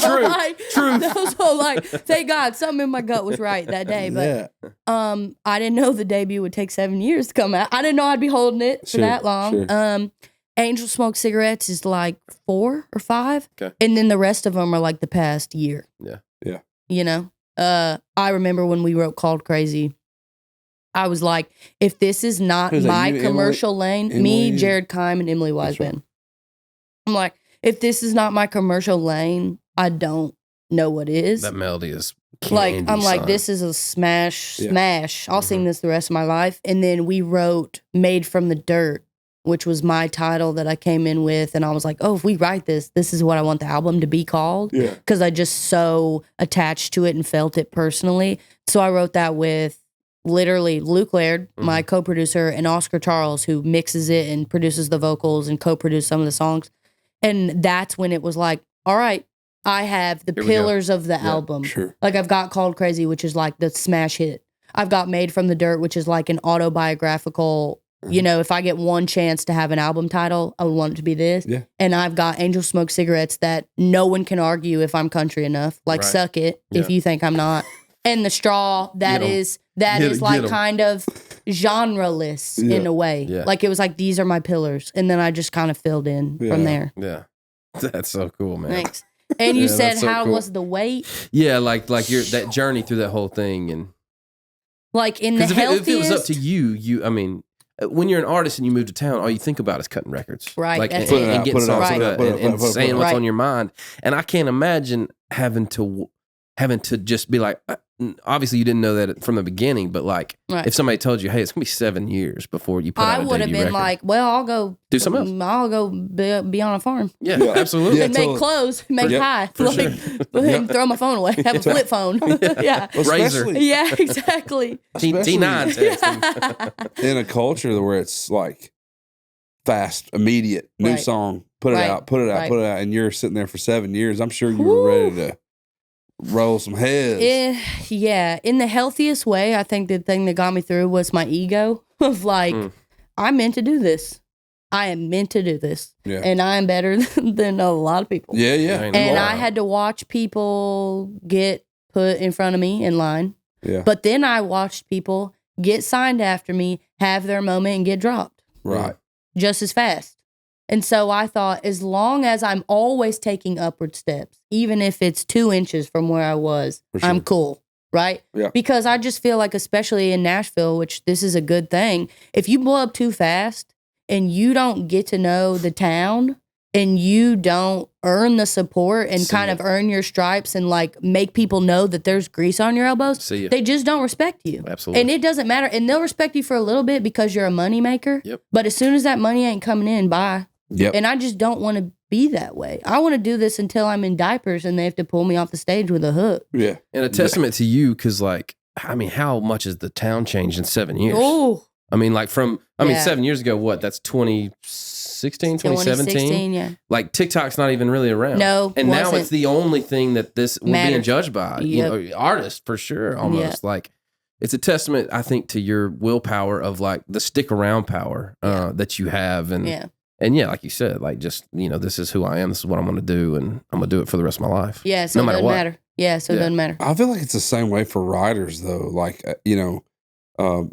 A: True.
C: So like, thank God something in my gut was right that day. But I didn't know the debut would take 7 years to come out. I didn't know I'd be holding it for that long. Sure. Angel Smoke Cigarettes is like 4 or 5.
A: Okay.
C: And then the rest of them are like the past year.
A: Yeah.
B: Yeah.
C: You know? I remember when we wrote Called Crazy, I was like, if this is not my commercial lane, me, Jared Kime, and Emily Wiseman. Right. I'm like, if this is not my commercial lane, I don't know what is.
A: That melody is candy,
C: like, I'm like,
A: son.
C: this is a smash. I'll sing this the rest of my life. And then we wrote Made from the Dirt, which was my title that I came in with. And I was like, oh, if we write this is what I want the album to be called. Yeah. Because I just so attached to it and felt it personally. So I wrote that with literally Luke Laird, my co-producer, and Oscar Charles, who mixes it and produces the vocals and co-produced some of the songs. And that's when it was like, all right, I have the pillars of the album.
B: Sure.
C: Like, I've got Called Crazy, which is like the smash hit. I've got Made from the Dirt, which is like an autobiographical, you know, if I get one chance to have an album title, I would want it to be this. Yeah. And I've got Angel Smoke Cigarettes that no one can argue if I'm country enough. Like, suck it if you think I'm not. And The Straw, that is like kind of genre-less in a way. Yeah. Like, it was like, these are my pillars. And then I just kind of filled in from there.
A: Yeah. That's so cool, man.
C: Thanks. And you said, so how was the wait?
A: Yeah, like your that journey through that whole thing. And
C: like, in the healthiest...
A: If it was up to you, I mean, when you're an artist and you move to town, all you think about is cutting records.
C: Right.
A: Like, and getting songs cut and saying what's on your mind. And I can't imagine having to just be like, obviously you didn't know that from the beginning, but like if somebody told you, hey, it's gonna be 7 years before you put out a debut record, I would have been
C: like, well, I'll go
A: do something else.
C: I'll go be on a farm.
A: Yeah, absolutely.
C: And make clothes, make pie, and throw my phone away. Have a flip phone. Yeah,
A: Razor.
C: Yeah, exactly.
A: T9
B: in a culture where it's like fast, immediate, new song, put it out, and you're sitting there for 7 years. I'm sure you were ready to roll some heads.
C: Yeah, in the healthiest way. I think the thing that got me through was my ego of like, I'm meant to do this. I am meant to do this, and I'm better than a lot of people.
B: Yeah, yeah.
C: And I had to watch people get put in front of me in line. Yeah. But then I watched people get signed after me, have their moment, and get dropped.
B: Right.
C: Just as fast. And so I thought, as long as I'm always taking upward steps, even if it's 2 inches from where I was, I'm cool, right?
B: Yeah.
C: Because I just feel like, especially in Nashville, which this is a good thing, if you blow up too fast and you don't get to know the town and you don't earn the support and kind of earn your stripes and like make people know that there's grease on your elbows, they just don't respect you.
A: Absolutely.
C: And it doesn't matter. And they'll respect you for a little bit because you're a money maker.
A: Yep.
C: But as soon as that money ain't coming in, bye.
B: Yep.
C: And I just don't want to be that way. I want to do this until I'm in diapers and they have to pull me off the stage with a hook.
B: Yeah.
A: And a testament to you, because like, I mean, how much has the town changed in 7 years?
C: Oh.
A: I mean, like I mean, 7 years ago, what? That's 2016, 2017?
C: 2016, yeah.
A: Like TikTok's not even really around.
C: No,
A: and now it's the only thing that we're being judged by.
C: Yep.
A: You know, artists for sure, almost. Like, it's a testament, I think, to your willpower of like the stick around power that you have. And like you said, like just, you know, this is who I am. This is what I'm going to do. And I'm going to do it for the rest of my life.
C: Yeah. So
A: no
C: it
A: matter
C: doesn't
A: what.
C: matter. Yeah. So it doesn't matter.
B: I feel like it's the same way for writers though. Like, you know,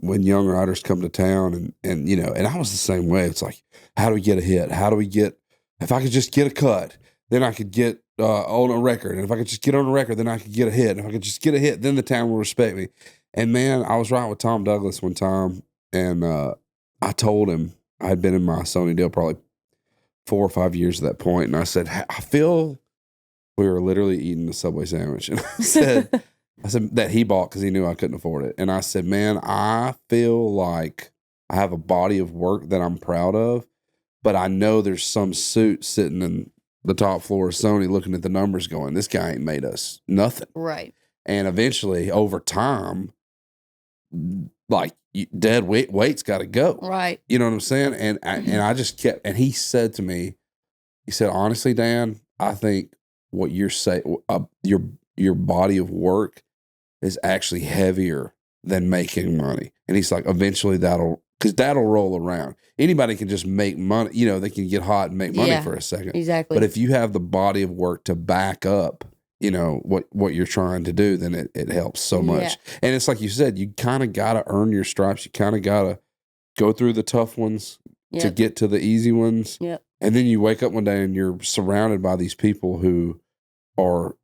B: when young writers come to town and, you know, and I was the same way. It's like, how do we get a hit? How do we get, if I could just get a cut, then I could get on a record. And if I could just get on a record, then I could get a hit. And if I could just get a hit, then the town will respect me. And man, I was riding with Tom Douglas one time and I told him I had been in my Sony deal probably 4 or 5 years at that point. And I said, I feel we were literally eating a Subway sandwich. And I said that he bought because he knew I couldn't afford it. And I said, man, I feel like I have a body of work that I'm proud of, but I know there's some suit sitting in the top floor of Sony looking at the numbers going, this guy ain't made us nothing.
C: Right.
B: And eventually over time, like dead weight's got to go.
C: Right.
B: You know what I'm saying? And I just kept, and he said to me, he said, honestly, Dan, I think what you're saying, your body of work is actually heavier than making money. And he's like, eventually that'll roll around. Anybody can just make money, you know, they can get hot and make money for a second.
C: Exactly.
B: But if you have the body of work to back up, you know, what you're trying to do, then it helps so much. Yeah. And it's like you said, you kind of got to earn your stripes. You kind of got to go through the tough ones to get to the easy ones.
C: Yep.
B: And then you wake up one day and you're surrounded by these people who are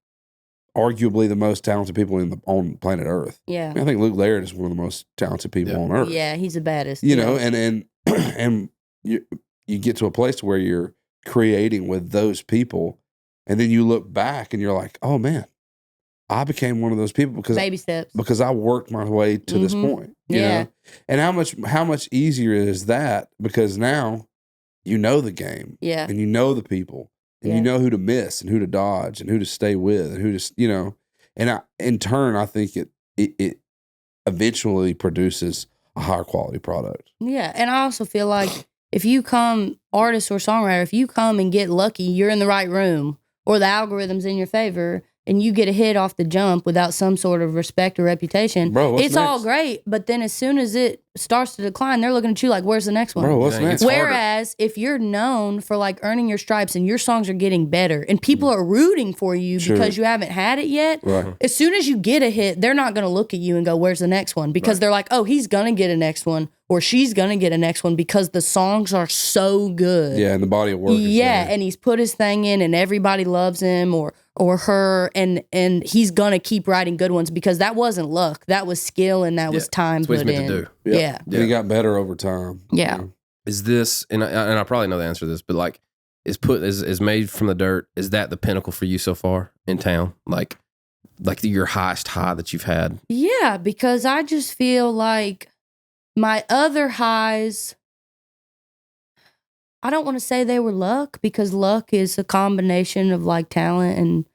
B: arguably the most talented people on planet Earth.
C: Yeah.
B: I mean, I think Luke Laird is one of the most talented people on Earth.
C: Yeah, he's the baddest.
B: You know, and you get to a place where you're creating with those people. And then you look back and you're like, oh man, I became one of those people because
C: baby steps.
B: Because I worked my way to this point. You know? And how much easier is that? Because now you know the game.
C: Yeah.
B: And you know the people. And you know who to miss and who to dodge and who to stay with and who to, you know. And in turn, I think it eventually produces a higher quality product.
C: Yeah. And I also feel like if you come, artist or songwriter, if you come and get lucky, you're in the right room, or the algorithm's in your favor, and you get a hit off the jump without some sort of respect or reputation,
B: bro,
C: it's all great. But then as soon as it starts to decline, they're looking at you like, where's the next one?
B: Bro, what's next?
C: Whereas if you're known for like earning your stripes and your songs are getting better and people are rooting for you because you haven't had it yet, as soon as you get a hit, they're not going to look at you and go, where's the next one? Because they're like, oh, he's going to get a next one, or she's going to get a next one because the songs are so good.
B: Yeah, and the body of work is there.
C: And he's put his thing in and everybody loves him or her, and he's going to keep writing good ones because that wasn't luck. That was skill and that was time
A: That's what
C: put
A: he's
C: in.
A: meant to do.
C: Yeah.
B: And he got better over time.
C: Yeah.
B: You know?
A: Is this, and I probably know the answer to this, but like, is made from the dirt, is that the pinnacle for you so far in town? Like, like your highest high that you've had?
C: Yeah, because I just feel like my other highs, I don't want to say they were luck, because luck is a combination of like talent and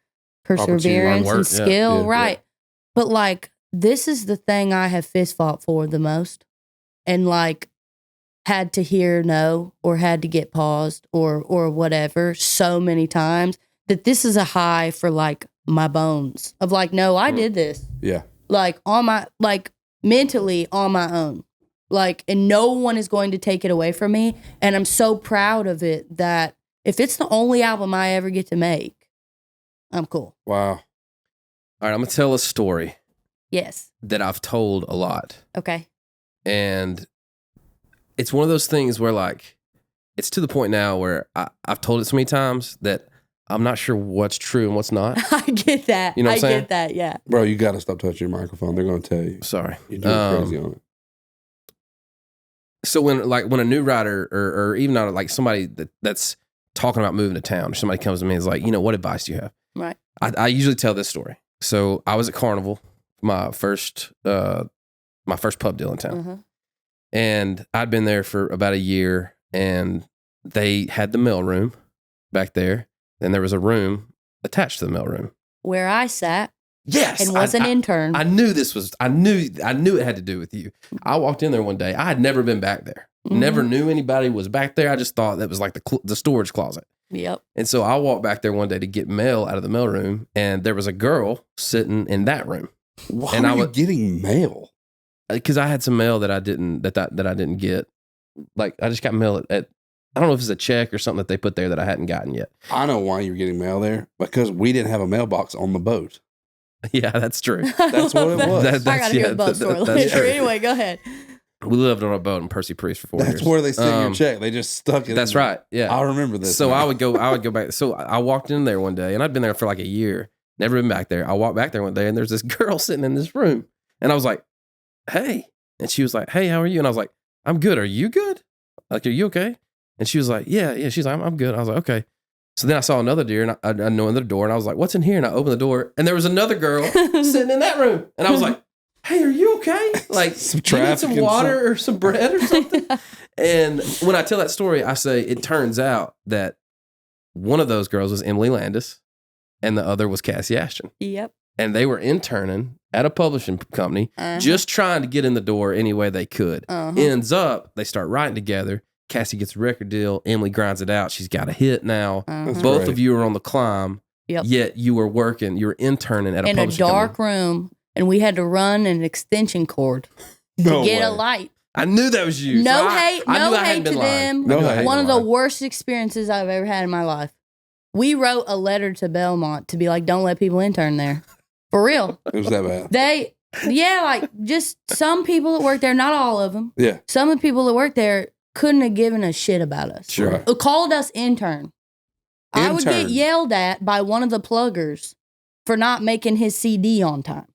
C: perseverance and skill, right? Yeah. But like, this is the thing I have fist fought for the most, and like had to hear no, or had to get paused, or whatever so many times, that this is a high for like my bones of like, no, I did this.
B: Yeah.
C: Like on my, like mentally on my own. Like, and no one is going to take it away from me. And I'm so proud of it that if it's the only album I ever get to make, I'm cool.
B: Wow.
A: All right, I'm going to tell a story.
C: Yes.
A: That I've told a lot.
C: Okay.
A: And it's one of those things where like, it's to the point now where I've told it so many times that I'm not sure what's true and what's not.
C: I get that.
A: You know what I'm saying?
C: I get that, yeah.
B: Bro, you got to stop touching your microphone. They're going to tell you.
A: Sorry.
B: You're doing crazy on it.
A: So when a new writer or even not like somebody that's talking about moving to town, or somebody comes to me and is like, you know, what advice do you have?
C: Right.
A: I usually tell this story. So I was at Carnival, my first pub deal in town. And I'd been there for about a year, and they had the mail room back there. And there was a room attached to the mail room
C: where I sat.
A: Yes.
C: And was an intern.
A: I knew it had to do with you. I walked in there one day. I had never been back there. Never knew anybody was back there. I just thought that was like the storage closet.
C: Yep.
A: And so I walked back there one day to get mail out of the mail room, and there was a girl sitting in that room.
B: Why are you getting mail?
A: Because I had some mail that I didn't get. Like I just got mail at I don't know if it's a check or something that they put there that I hadn't gotten yet.
B: I know why you're getting mail there. Because we didn't have a mailbox on the boat.
A: Yeah, that's true.
B: That's what it was.
C: I got to hear the boat story later. Anyway, go ahead.
A: We lived on a boat in Percy Priest for 4 years.
B: That's where they sent your check. They just stuck it.
A: That's right. Yeah,
B: I remember this.
A: So I would go back. So I walked in there one day, and I'd been there for like a year, never been back there. I walked back there one day, and there's this girl sitting in this room, and I was like, "Hey," and she was like, "Hey, how are you?" And I was like, "I'm good. Are you good? Like, are you okay?" And she was like, yeah. She's like, I'm good. I was like, okay. So then I saw another deer, and I know in the door, and I was like, what's in here? And I opened the door, and there was another girl sitting in that room. And I was like, hey, are you okay? Like, do you need some water or some bread or something? And when I tell that story, I say, it turns out that one of those girls was Emily Landis, and the other was Kassi Ashton.
C: Yep.
A: And they were interning at a publishing company, just trying to get in the door any way they could. Ends up, they start writing together. Cassie gets a record deal. Emily grinds it out. She's got a hit now. Both of you are on the climb. Yep. Yet you were working. You were interning at a publishing
C: dark room, and we had to run an extension cord to get a light.
A: I knew that was you.
C: No hate to them. One of the worst experiences I've ever had in my life. We wrote a letter to Belmont to be like, don't let people intern there. For real.
B: It was that bad.
C: Like just some people that work there, not all of them.
B: Yeah.
C: Some of the people that work there couldn't have given a shit about us.
A: Sure.
C: Called us intern. I would get yelled at by one of the pluggers for not making his CD on time.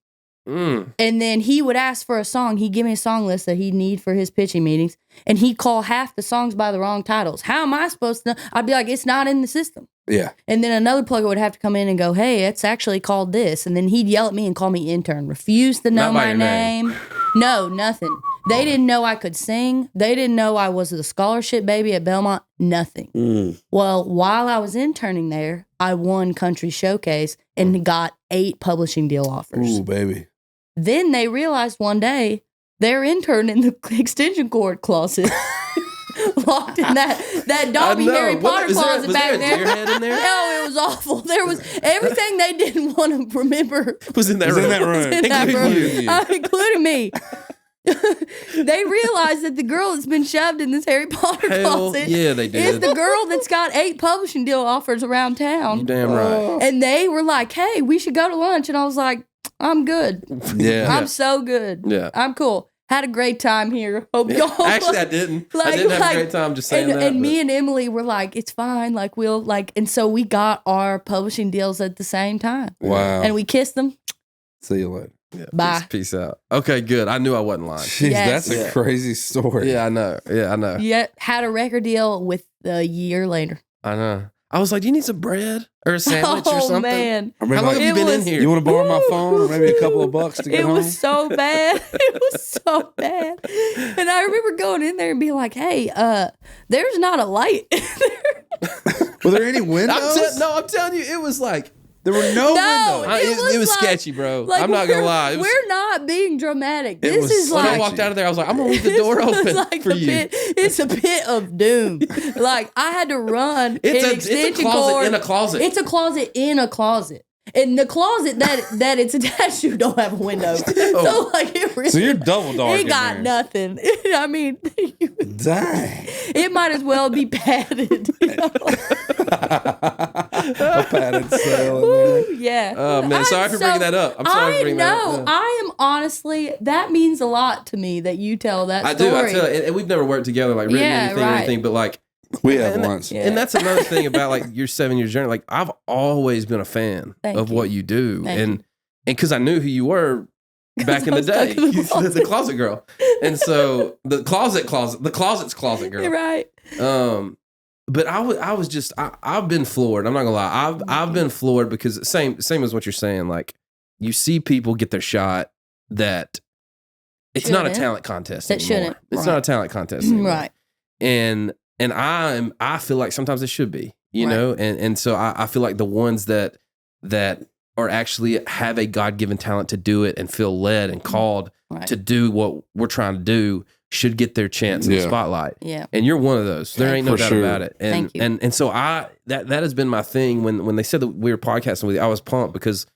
C: And then he would ask for a song. He'd give me a song list that he'd need for his pitching meetings. And he'd call half the songs by the wrong titles. How am I supposed to know? I'd be like, it's not in the system.
B: Yeah.
C: And then another plugger would have to come in and go, hey, it's actually called this. And then he'd yell at me and call me intern. Refuse to know my name. No, nothing. They didn't know I could sing. They didn't know I was the scholarship baby at Belmont. Nothing. Well, while I was interning there, I won Country Showcase and got 8 publishing deal offers.
B: Ooh, baby.
C: Then they realized one day their intern in the extension cord closet, locked in that Dobby Harry Potter closet back there.
A: Was there a deer head in there?
C: No, it was awful. There was everything they didn't want to remember
A: was in that room.
C: Including me. They realized that the girl that's been shoved in this Harry Potter closet is the girl that's got 8 publishing deal offers around town.
A: You damn right.
C: And they were like, hey, we should go to lunch. And I was like, I'm good.
B: Yeah.
C: I'm so good.
A: Yeah.
C: I'm cool. Had a great time here. Hope y'all.
A: Actually, I didn't. I didn't have a great time just saying that.
C: And me and Emily were like, it's fine. Like, and so we got our publishing deals at the same time.
B: Wow.
C: And we kissed them.
B: See you later.
A: Yeah,
C: bye.
A: Peace out. Okay, good. I knew I wasn't lying.
B: Jeez, that's a crazy story.
A: Yeah, I know.
C: Yeah, had a record deal with a year later.
A: I know. I was like, do you need some bread or a sandwich or something?
C: Man.
B: How
A: long have you been in here?
B: You want to borrow my phone or maybe a couple of bucks to get home?
C: It was so bad. It was so bad. And I remember going in there and being like, hey, there's not a light in there.
B: Were there any windows?
A: I'm telling you, it was like,
B: there were no windows.
A: It was sketchy, bro. Like, I'm not going to lie.
C: We're not being dramatic. This is like...
A: When I walked out of there, I was like, I'm going to leave the door open
C: like
A: for you.
C: It's a pit of doom. Like, I had to run
A: it's a closet in a closet.
C: It's a closet in a closet. And the closet that it's attached to don't have a window. So, like, it really...
B: So you're double dark.
C: It got nothing. I mean...
B: Dang.
C: It might as well be padded.
B: A padded cell in there.
C: Yeah.
A: Oh, man. Sorry for bringing that up. I'm sorry for bringing that up.
C: I am honestly, that means a lot to me that you tell that story.
A: I tell you. And we've never worked together, like, written anything or anything, but, like,
B: we have once.
A: Yeah. And that's another thing about, like, your 7 year journey. Like, I've always been a fan of what you do. And because I knew who you were back in the day. The closet girl. And so the closet's closet girl.
C: You're right.
A: But I've been floored. I'm not gonna lie. I've been floored because same as what you're saying. Like, you see people get their shot that it's not a talent contest anymore. It's not a talent contest anymore.
C: Right.
A: And I feel like sometimes it should be, you know? And so I feel like the ones that are actually have a God-given talent to do it and feel led and called to do what we're trying to do should get their chance in the spotlight. Yeah. And you're one of those. There ain't no doubt about it. And
C: Thank you.
A: And so that has been my thing when they said that we were podcasting with you, I was pumped because,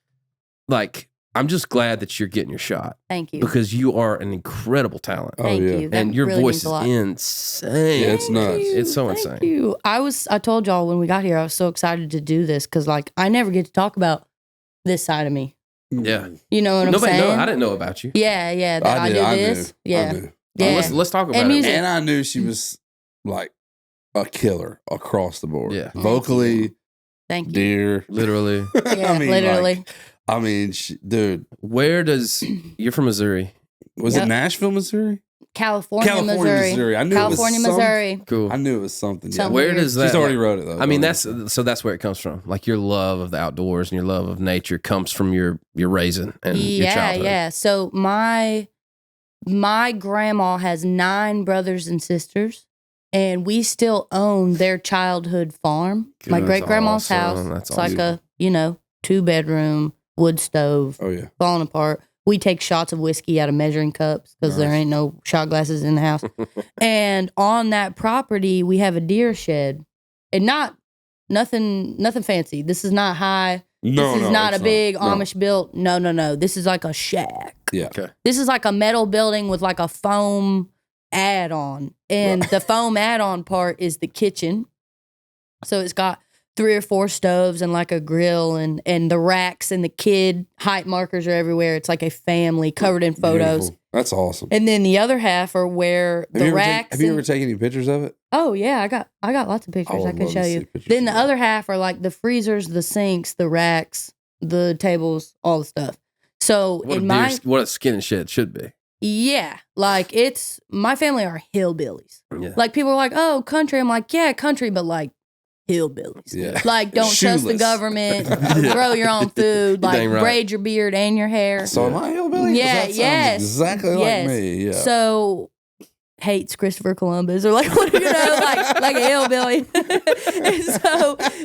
A: like, I'm just glad that you're getting your shot.
C: Thank you.
A: Because you are an incredible talent.
C: Thank you. That
A: And your
C: really
A: voice
C: means a lot.
A: is insane.
B: Yeah, it's nuts.
A: It's so
C: Thank
A: insane.
C: you. I told y'all when we got here, I was so excited to do this because, like, I never get to talk about this side of me.
A: Yeah.
C: You know what I'm
A: Nobody
C: saying?
A: I didn't know about you.
C: Yeah. That I do this.
B: Knew.
C: Yeah.
B: I knew.
C: Yeah.
A: Let's talk about
C: music.
A: it.
B: And I knew she was like a killer across the board.
A: Yeah.
B: Vocally,
C: Thank you.
B: dear.
A: Literally.
C: Yeah, literally.
B: Dude.
A: Where you're from Missouri?
B: Was it Nashville, Missouri?
C: California, Missouri.
B: I knew
C: California,
B: it was
C: Missouri.
A: Cool.
B: I knew it was something.
C: Something
A: Where
C: weird.
A: does that?
B: She's already wrote it though.
A: I mean, that's where it comes from. Like, your love of the outdoors and your love of nature comes from your raising and your childhood.
C: Yeah. So my grandma has 9 brothers and sisters, and we still own their childhood farm.
A: Good,
C: my great grandma's house.
A: That's
C: It's like a 2-bedroom wood stove.
B: Oh yeah.
C: Falling apart. We take shots of whiskey out of measuring cups because there ain't no shot glasses in the house. And on that property, we have a deer shed, and nothing fancy. This is not high. This is not a big Amish built. No. This is like a shack.
B: Yeah.
A: Okay.
C: This is like a metal building with like a foam add-on, and the foam add-on part is the kitchen. So it's got 3 or 4 stoves and like a grill, and the racks and the kid height markers are everywhere. It's like a family covered in photos.
B: Beautiful. That's awesome.
C: And then the other half are where the racks.
B: Have you ever taken any pictures of it?
C: Oh yeah, I got lots of pictures I can show you. Then the other half are like the freezers, the sinks, the racks, the tables, all the stuff. So
A: what a skin and shed should be.
C: Yeah, like my family are hillbillies.
A: Yeah.
C: Like, people are like, oh, country. I'm like, yeah, country, but like hillbillies.
B: Yeah.
C: Like, don't trust the government. Grow your own food. Like, braid your beard and your hair.
B: So am I a hillbilly?
C: Yeah,
B: yes. Exactly like me. Yeah.
C: So hates Christopher Columbus, or like, what, like a hillbilly.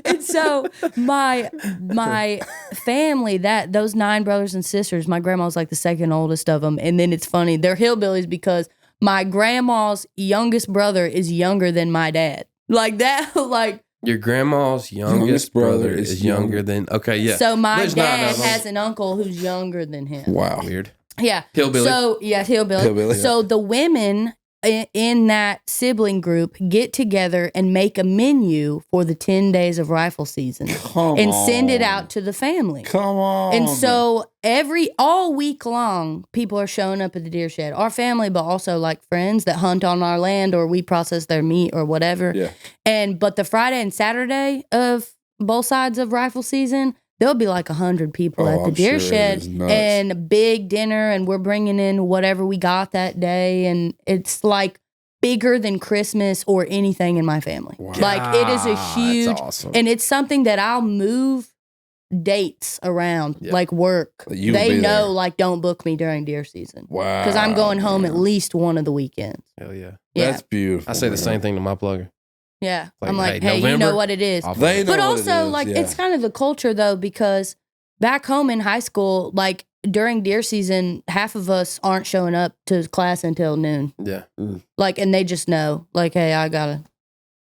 C: and so my family, those 9 brothers and sisters, my grandma's like the second oldest of them. And then it's funny, they're hillbillies because my grandma's youngest brother is younger than my dad. Like that, like.
A: Your grandma's youngest brother is younger than. Okay, yeah.
C: So my dad has an uncle who's younger than him.
B: Wow.
A: Weird.
C: Yeah.
A: Hillbilly.
C: So, yeah, hillbilly. So the women in that sibling group get together and make a menu for the 10 days of rifle season and send it out to the family.
B: Come on.
C: And so all week long, people are showing up at the deer shed. Our family, but also like friends that hunt on our land, or we process their meat or whatever.
B: Yeah.
C: But the Friday and Saturday of both sides of rifle season, there'll be like 100 people at the deer shed and a big dinner, and we're bringing in whatever we got that day. And it's like bigger than Christmas or anything in my family. Wow. Like it is a huge,
A: that's awesome.
C: And it's something that I'll move dates around, like work. They know, like, don't book me during deer season.
B: Wow.
C: Because I'm going home at least one of the weekends.
A: Hell yeah.
B: That's beautiful.
A: I say the same thing to my plugger.
C: Yeah. Like, I'm like, hey, November, you know what it is.
B: They know
C: but
B: what
C: also,
B: it is,
C: like, it's kind of the culture, though, because back home in high school, like, during deer season, half of us aren't showing up to class until noon.
A: Yeah.
C: Like, and they just know, like, hey, I gotta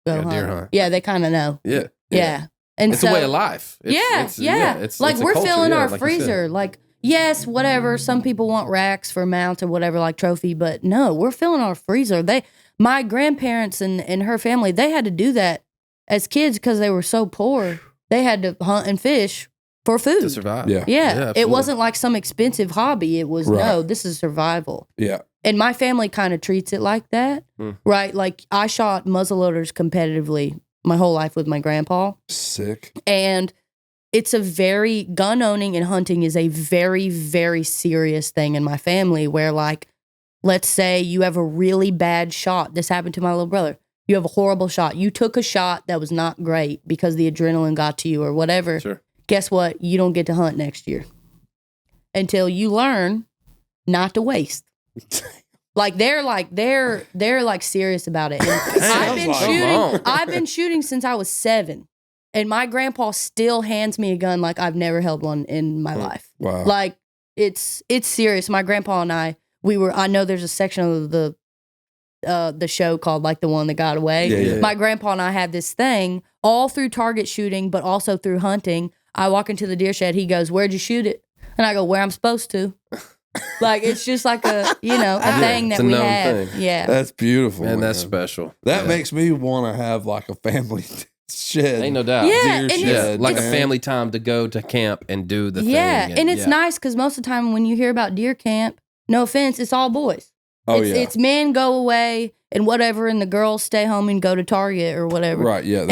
C: go hunt.
A: Deer hunt.
C: Yeah, they kind of know.
A: Yeah.
C: And
A: it's
C: so,
A: a way of life.
C: It's like we're filling our freezer. Like, yes, whatever. Some people want racks for mounts or whatever, like trophy, but no, we're filling our freezer. My grandparents and her family, they had to do that as kids because they were so poor. They had to hunt and fish for food
A: to survive.
C: Yeah. It wasn't like some expensive hobby. It was no, this is survival.
B: Yeah.
C: And my family kind of treats it like that, right? Like I shot muzzleloaders competitively my whole life with my grandpa.
B: Sick.
C: And it's a very, gun owning and hunting is a very, very serious thing in my family where, like, let's say you have a really bad shot. This happened to my little brother. You have a horrible shot. You took a shot that was not great because the adrenaline got to you or whatever.
A: Sure.
C: Guess what? You don't get to hunt next year until you learn not to waste. Like they're serious about it. And I've been shooting since I was 7, and my grandpa still hands me a gun like I've never held one in my life.
B: Wow.
C: Like it's serious. My grandpa and I know there's a section of the show called like The One That Got Away.
B: Yeah.
C: My grandpa and I had this thing all through target shooting, but also through hunting. I walk into the deer shed. He goes, "Where'd you shoot it?" And I go, "Where I'm supposed to." Like it's just like a thing that we have.
A: Thing.
C: Yeah,
B: that's beautiful,
A: man. That's special.
B: That makes me want to have like a family shed.
A: Ain't no doubt.
C: Yeah,
A: deer shed, like a family time to go to camp and do the thing.
C: Yeah, and it's nice because most of the time when you hear about deer camp, no offense, it's all boys. It's men go away and whatever, and the girls stay home and go to Target or whatever.
B: Right. Yeah.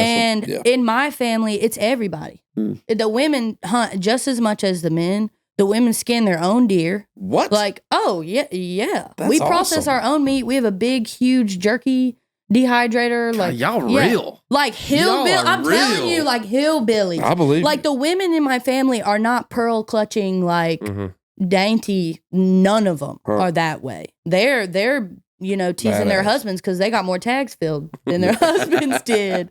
C: In my family, it's everybody. The women hunt just as much as the men. The women skin their own deer.
B: What?
C: Like, oh, yeah.
B: That's
C: we process
B: awesome.
C: our own meat. We have a big, huge jerky dehydrator. Like,
A: y'all real.
C: Like hillbilly. I'm telling you, like hillbillies.
B: I believe
C: like the women in my family are not pearl clutching, like dainty. None of them are that way. They're teasing their husbands because they got more tags filled than their husbands did.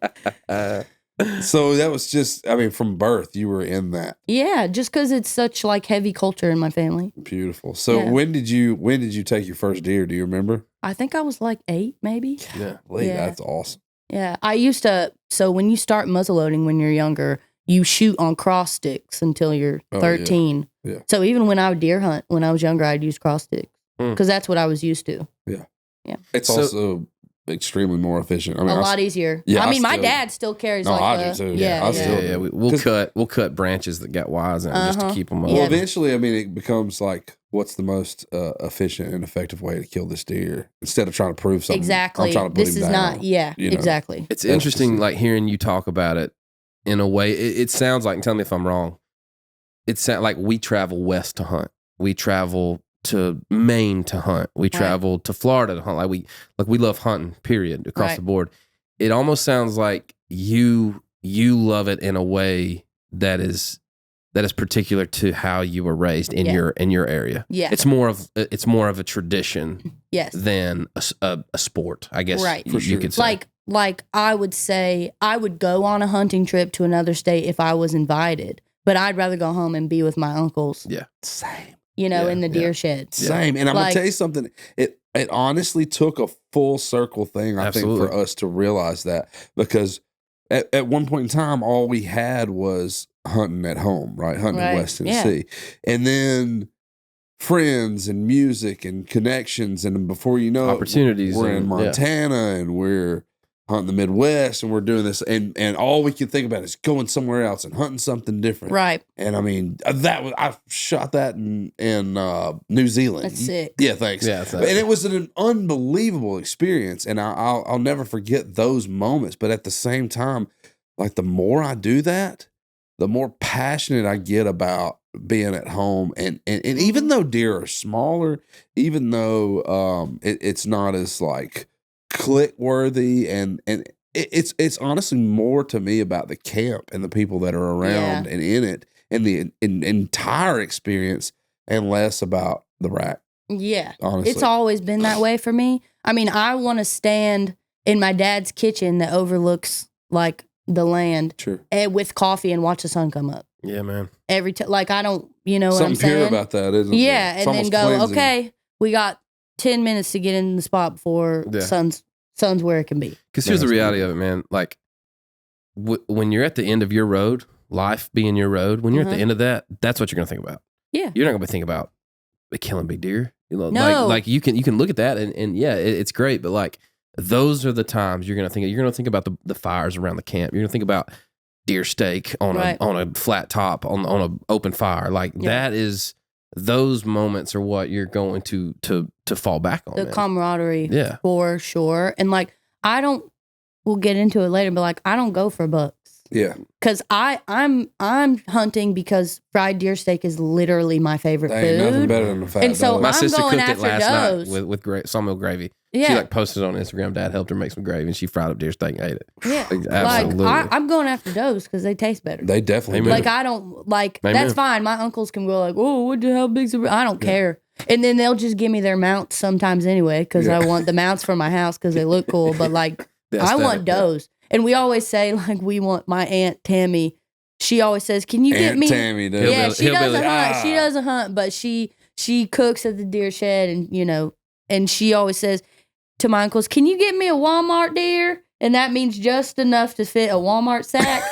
B: So that was just, from birth, you were in that.
C: Yeah, just because it's such like heavy culture in my family.
B: Beautiful. So when did you take your first deer? Do you remember?
C: I think I was like 8, maybe.
B: Yeah. That's awesome.
C: Yeah, I used to. So when you start muzzleloading when you're younger, you shoot on cross sticks until you're 13.
B: Yeah.
C: So even when I would deer hunt when I was younger, I'd use cross sticks because that's what I was used to.
B: Yeah.
C: Yeah.
B: It's also extremely more efficient.
C: A lot easier.
B: Yeah,
C: my dad still carries
B: I do too.
C: Yeah.
A: We'll cut branches that got wires in just to keep them up.
B: Well, eventually, it becomes like, what's the most efficient and effective way to kill this deer instead of trying to prove something.
C: Exactly.
B: I'm trying to put
C: this
B: him
C: is
B: down,
C: not. Yeah. Exactly.
A: It's interesting, like hearing you talk about it in a way. It sounds like, and tell me if I'm wrong. It sounds like we travel west to hunt. We travel to Maine to hunt. We travel to Florida to hunt. Like we love hunting, period, across the board. It almost sounds like you love it in a way that is particular to how you were raised in your area.
C: Yeah.
A: It's more of a tradition than a sport, I guess.
C: Right.
A: You could say.
C: Like I would say I would go on a hunting trip to another state if I was invited, but I'd rather go home and be with my uncles.
B: Yeah. Same.
C: In the deer shed.
B: Same. And I'm going to tell you something. It honestly took a full circle thing, I think, for us to realize that. Because at one point in time, all we had was hunting at home, right? Hunting in West Tennessee. And then friends and music and connections. And before you know
A: opportunities.
B: We're in Montana and we're hunting the Midwest and we're doing this. And all we can think about is going somewhere else and hunting something different.
C: Right.
B: And I shot that in New Zealand.
C: That's sick.
B: Yeah, thanks.
A: Yeah,
B: and it was an unbelievable experience. And I'll never forget those moments. But at the same time, like the more I do that, the more passionate I get about being at home. And even though deer are smaller, even though it's not as like click worthy, and it's honestly more to me about the camp and the people that are around and in it, and the entire experience, and less about the rack.
C: Yeah,
B: honestly,
C: it's always been that way for me. I mean, I want to stand in my dad's kitchen that overlooks like the land, and with coffee and watch the sun come up.
A: Yeah, man.
C: Every time, like I don't, you know, what I'm
B: something pure
C: saying?
B: about that, isn't it?
C: Yeah,
B: It's
C: and then
B: almost
C: go,
B: cleansing.
C: okay, we got 10 minutes to get in the spot before sun's where it can be.
A: Because here's the reality of it, man. Like when you're at the end of your road, life being your road, when you're at the end of that, that's what you're gonna think about.
C: Yeah,
A: you're not gonna think about killing big deer. You know,
C: no.
A: like you can look at that and yeah, it's great, but like those are the times you're gonna think about the fires around the camp. You're gonna think about deer steak on a flat top on a open fire. Like that is. Those moments are what you're going to fall back on.
C: The camaraderie, for sure. And like, we'll get into it later, but like, I don't go for bucks.
B: Yeah.
C: Because I'm hunting because fried deer steak is literally my favorite food.
B: Nothing better than the fat
C: And so
B: dog.
A: My sister
C: going
A: cooked it
C: after
A: last
C: those.
A: night with sawmill gravy.
C: Yeah.
A: She like posted it on Instagram. Dad helped her make some gravy and she fried up deer steak and ate it.
C: Yeah.
A: Absolutely.
C: Like, I'm going after those because they taste better.
B: They definitely do.
C: Like, I don't, like, that's fine. My uncles can go like, oh, how big's the, I don't care. And then they'll just give me their mounts sometimes anyway because I want the mounts for my house because they look cool. But like, I want does. And we always say, like, we want my Aunt Tammy. She always says, can you get me?
B: Aunt Tammy, dude.
C: Yeah, she doesn't hunt. She doesn't hunt, but she cooks at the deer shed and, you know, and she always says to my uncles, can you get me a Walmart deer? And that means just enough to fit a Walmart sack.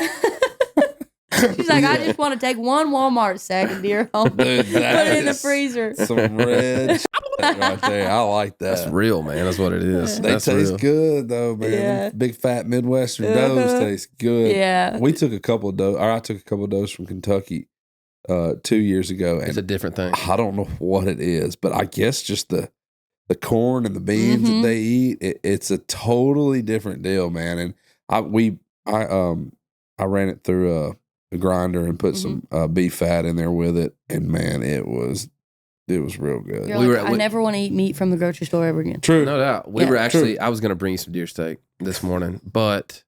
C: She's like, I just want to take one Walmart sack of deer home,
B: Dude,
C: put it in the freezer.
B: Some red shit right there. I like that.
A: That's real, man. That's what it is.
B: They
A: That's
B: taste
A: real.
B: good though, man.
C: Yeah.
B: Big fat Midwestern does taste good.
C: Yeah.
B: We took a couple of does, or I took a couple of does from Kentucky 2 years ago. And
A: It's a different thing.
B: I don't know what it is, but I guess just the corn and the beans that they eat, it's a totally different deal, man. And I ran it through a grinder and put some beef fat in there with it, and man, it was real good.
C: You're like, I never want to eat meat from the grocery store ever again.
B: True,
A: no doubt. We were actually. I was going to bring you some deer steak this morning, but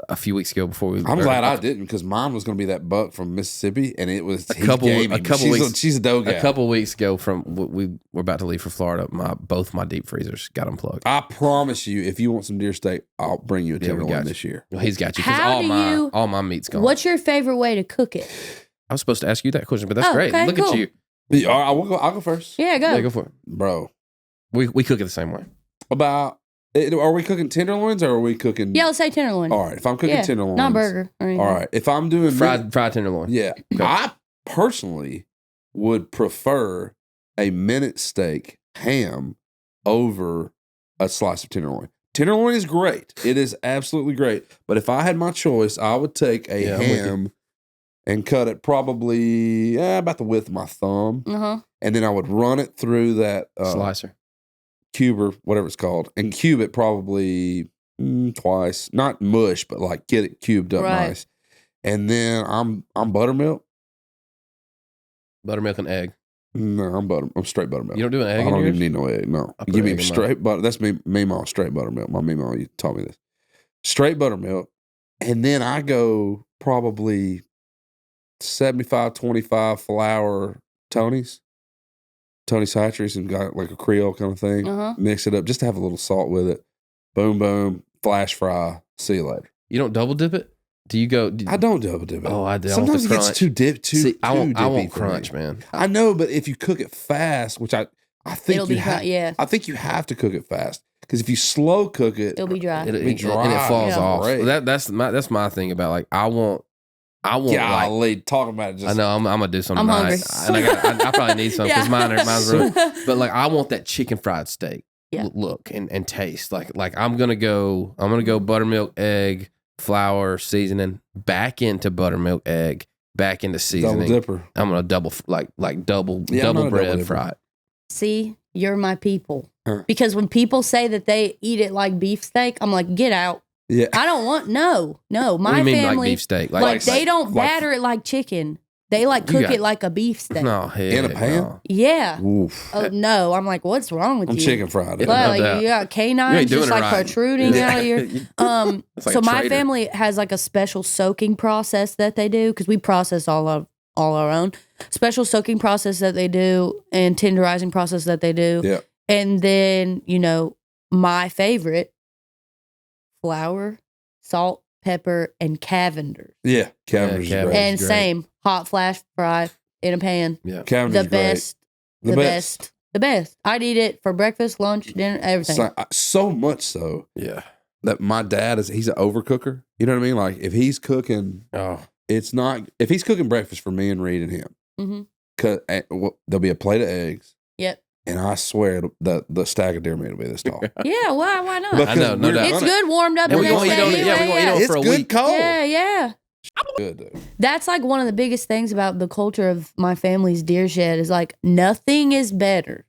A: a few weeks ago before we.
B: I'm glad I didn't because mine was going to be that buck from Mississippi, and it was
A: a couple weeks.
B: She's a doe gal.
A: A couple weeks ago, from we were about to leave for Florida. Both my deep freezers got unplugged.
B: I promise you, if you want some deer steak, I'll bring you a tenderloin this year.
A: Well, he's got you
C: How
A: because all my meat's gone.
C: What's your favorite way to cook it?
A: I was supposed to ask you that question, but that's great.
C: Okay,
A: Look
C: cool.
A: at you.
B: Yeah, I'll go first.
C: Yeah, go.
A: Yeah, go for it,
B: bro.
A: We cook it the same way.
B: Are we cooking tenderloins or are we cooking?
C: Yeah, let's say tenderloin.
B: All right, if I'm cooking tenderloins,
C: not burger.
B: All right, if I'm doing
A: fried tenderloin,
B: yeah, okay. I personally would prefer a minute steak ham over a slice of tenderloin. Tenderloin is great; it is absolutely great. But if I had my choice, I would take a ham and cut it probably about the width of my thumb, and then I would run it through that
A: slicer.
B: Cuber, whatever it's called, and cube it probably twice. Not mush, but like get it cubed up nice. And then I'm buttermilk.
A: Buttermilk and egg.
B: No, I'm straight buttermilk.
A: You don't do an egg?
B: I don't even need no egg. No, give me straight butter. That's me, mom. Straight buttermilk. My mom taught me this. Straight buttermilk, and then I go probably 75-25 flour Tony's hatcheries and got like a Creole kind of thing. Mix it up just to have a little salt with it. Boom, boom, flash fry. See you later.
A: You don't double dip it? Do you go?
B: I don't double dip it.
A: Oh, I do.
B: Sometimes it gets too
A: I won't crunch, man.
B: I know, but if you cook it fast, which I think
C: I
B: think you have to cook it fast because if you slow cook it,
C: it'll be dry.
A: It'll be dry and it falls off. Right. That's my thing about like I won't
B: like talking about it.
A: I know I'm gonna do something.
C: I'm
A: hungry. And I probably need some because mine's ruined. But like I want that chicken fried steak look and taste. Like I'm gonna go buttermilk, egg, flour, seasoning, back into buttermilk, egg, back into seasoning.
B: Double dipper.
A: I'm gonna double bread fry it.
C: See, you're my people. Because when people say that they eat it like beef steak, I'm like, get out.
B: Yeah,
C: I don't want no. My
A: what do you mean,
C: family
A: like beef steak,
C: like they don't batter it like chicken. They cook it like a beef steak.
A: No,
B: in a pan?
A: No.
C: Yeah.
B: Oof.
C: Oh, no. I'm like, what's wrong with you?
B: I'm chicken fried.
C: Like, you got canines just
A: right.
C: protruding out of your. So my
A: traitor.
C: family has a special soaking process that they do because we process all our own. Special soaking process that they do and tenderizing process that they do.
B: Yeah.
C: And then, my favorite, flour, salt, pepper, and Cavender's.
B: Yeah, Cavender's
A: Yeah,
B: great.
C: And
A: great.
C: same, hot flash fry in a pan.
A: Yeah.
B: Cavender's
C: The best.
B: great.
C: The best. I'd eat it for breakfast, lunch, dinner, everything.
B: So much so
A: Yeah.
B: that my dad he's an overcooker. You know what I mean? Like if he's cooking, if he's cooking breakfast for me and Reid and him, there'll be a plate of eggs.
C: Yep.
B: And I swear the taxidermy will be this tall.
C: Yeah, why not?
A: I know, no doubt.
C: It's good warmed up
A: And
C: the
A: we're
C: next
A: going to
C: day
A: eat on it. Yeah, we're
C: anyway,
A: going to eat on it
B: It's
A: for a
B: good
A: week.
B: cold.
C: Yeah.
B: Good, dude.
C: That's one of the biggest things about the culture of my family's deer shed is nothing is better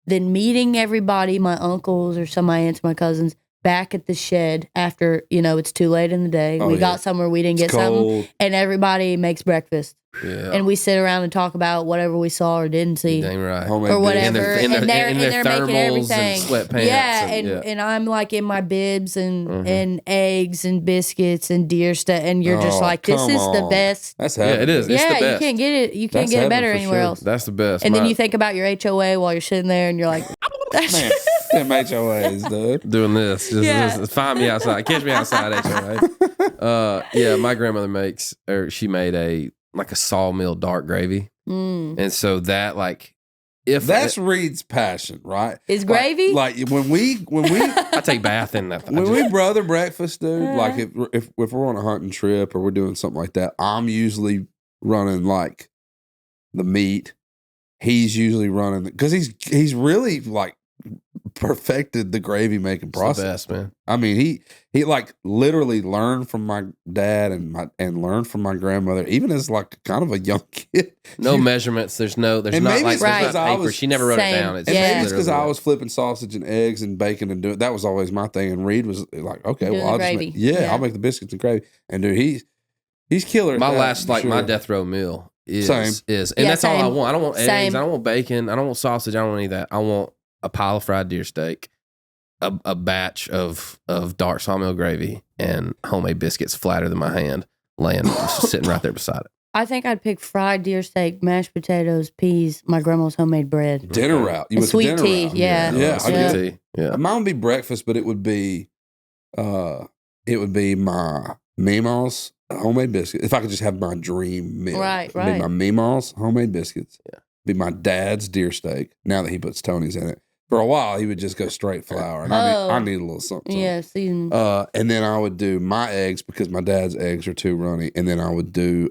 C: than meeting everybody, my uncles or some of my aunts, my cousins, back at the shed after, it's too late in the day. We got somewhere we didn't get something, and everybody makes breakfast.
A: Yeah.
C: And we sit around and talk about whatever we saw or didn't see.
A: Dang right.
C: Or whatever.
A: In their
C: they're making
A: thermals
C: everything.
A: and sweatpants.
C: Yeah,
A: and
C: and I'm in my bibs and eggs and biscuits and deer stuff, and you're just this
B: come
C: is the
B: on.
C: best.
B: That's
A: Yeah, it is. It's the
C: Yeah, you
A: best.
C: can't get it. You can't
B: That's
C: get it better
B: heaven for
C: anywhere
B: sure.
C: else.
A: That's the best.
C: And then you think about your HOA while you're sitting there, and you're like,
B: Man, them HOAs, dude.
A: doing this. Just find me outside. Catch me outside, HOA. Yeah, my grandmother she made a sawmill dark gravy. And so that
B: That's Reid's passion, right?
C: Is gravy?
B: Like when we
A: I take bath in that.
B: when we brother breakfast, dude. Like if we're on a hunting trip or we're doing something like that, I'm usually running the meat. He's usually running because he's really perfected the gravy making process.
A: The best, man.
B: I mean, he literally learned from my dad and learned from my grandmother, even as kind of a young kid.
A: No measurements. There's not
B: maybe it's because I
A: paper.
B: was-
A: She never wrote
C: Same.
A: it down. It's
B: And
A: just
B: maybe it's because I
A: literally-
B: was flipping sausage and eggs and bacon and doing that was always my thing. And Reid was like, okay,
C: Doing
B: well, I'll
C: the
B: just
C: gravy.
B: make, I'll make the biscuits and gravy. And dude, he's killer. at
A: my
B: that,
A: last
B: for
A: my
B: sure.
A: death row meal is
B: Same.
A: and
C: Yeah,
A: that's all I
C: same.
A: want. I don't want eggs.
C: Same.
A: I don't want bacon. I don't want sausage. I don't want any of that. I want a pile of fried deer steak, a batch of dark sawmill gravy, and homemade biscuits flatter than my hand, just sitting right there beside it.
C: I think I'd pick fried deer steak, mashed potatoes, peas, my grandma's homemade bread.
B: Dinner route. You
C: And
B: went
C: sweet
B: to dinner
C: tea,
B: route.
C: yeah.
B: Yeah.
A: Sweet
B: I get
A: tea. Yeah.
B: Mine would be breakfast, but it would be my Meemaw's homemade biscuits. If I could just have my dream meal.
C: Right,
B: It'd be my Meemaw's homemade biscuits.
A: Yeah.
B: Be my dad's deer steak. Now that he puts Tony's in it. For a while, he would just go straight flour. And I need a little something.
C: Yeah, season.
B: And then I would do my eggs because my dad's eggs are too runny. And then I would do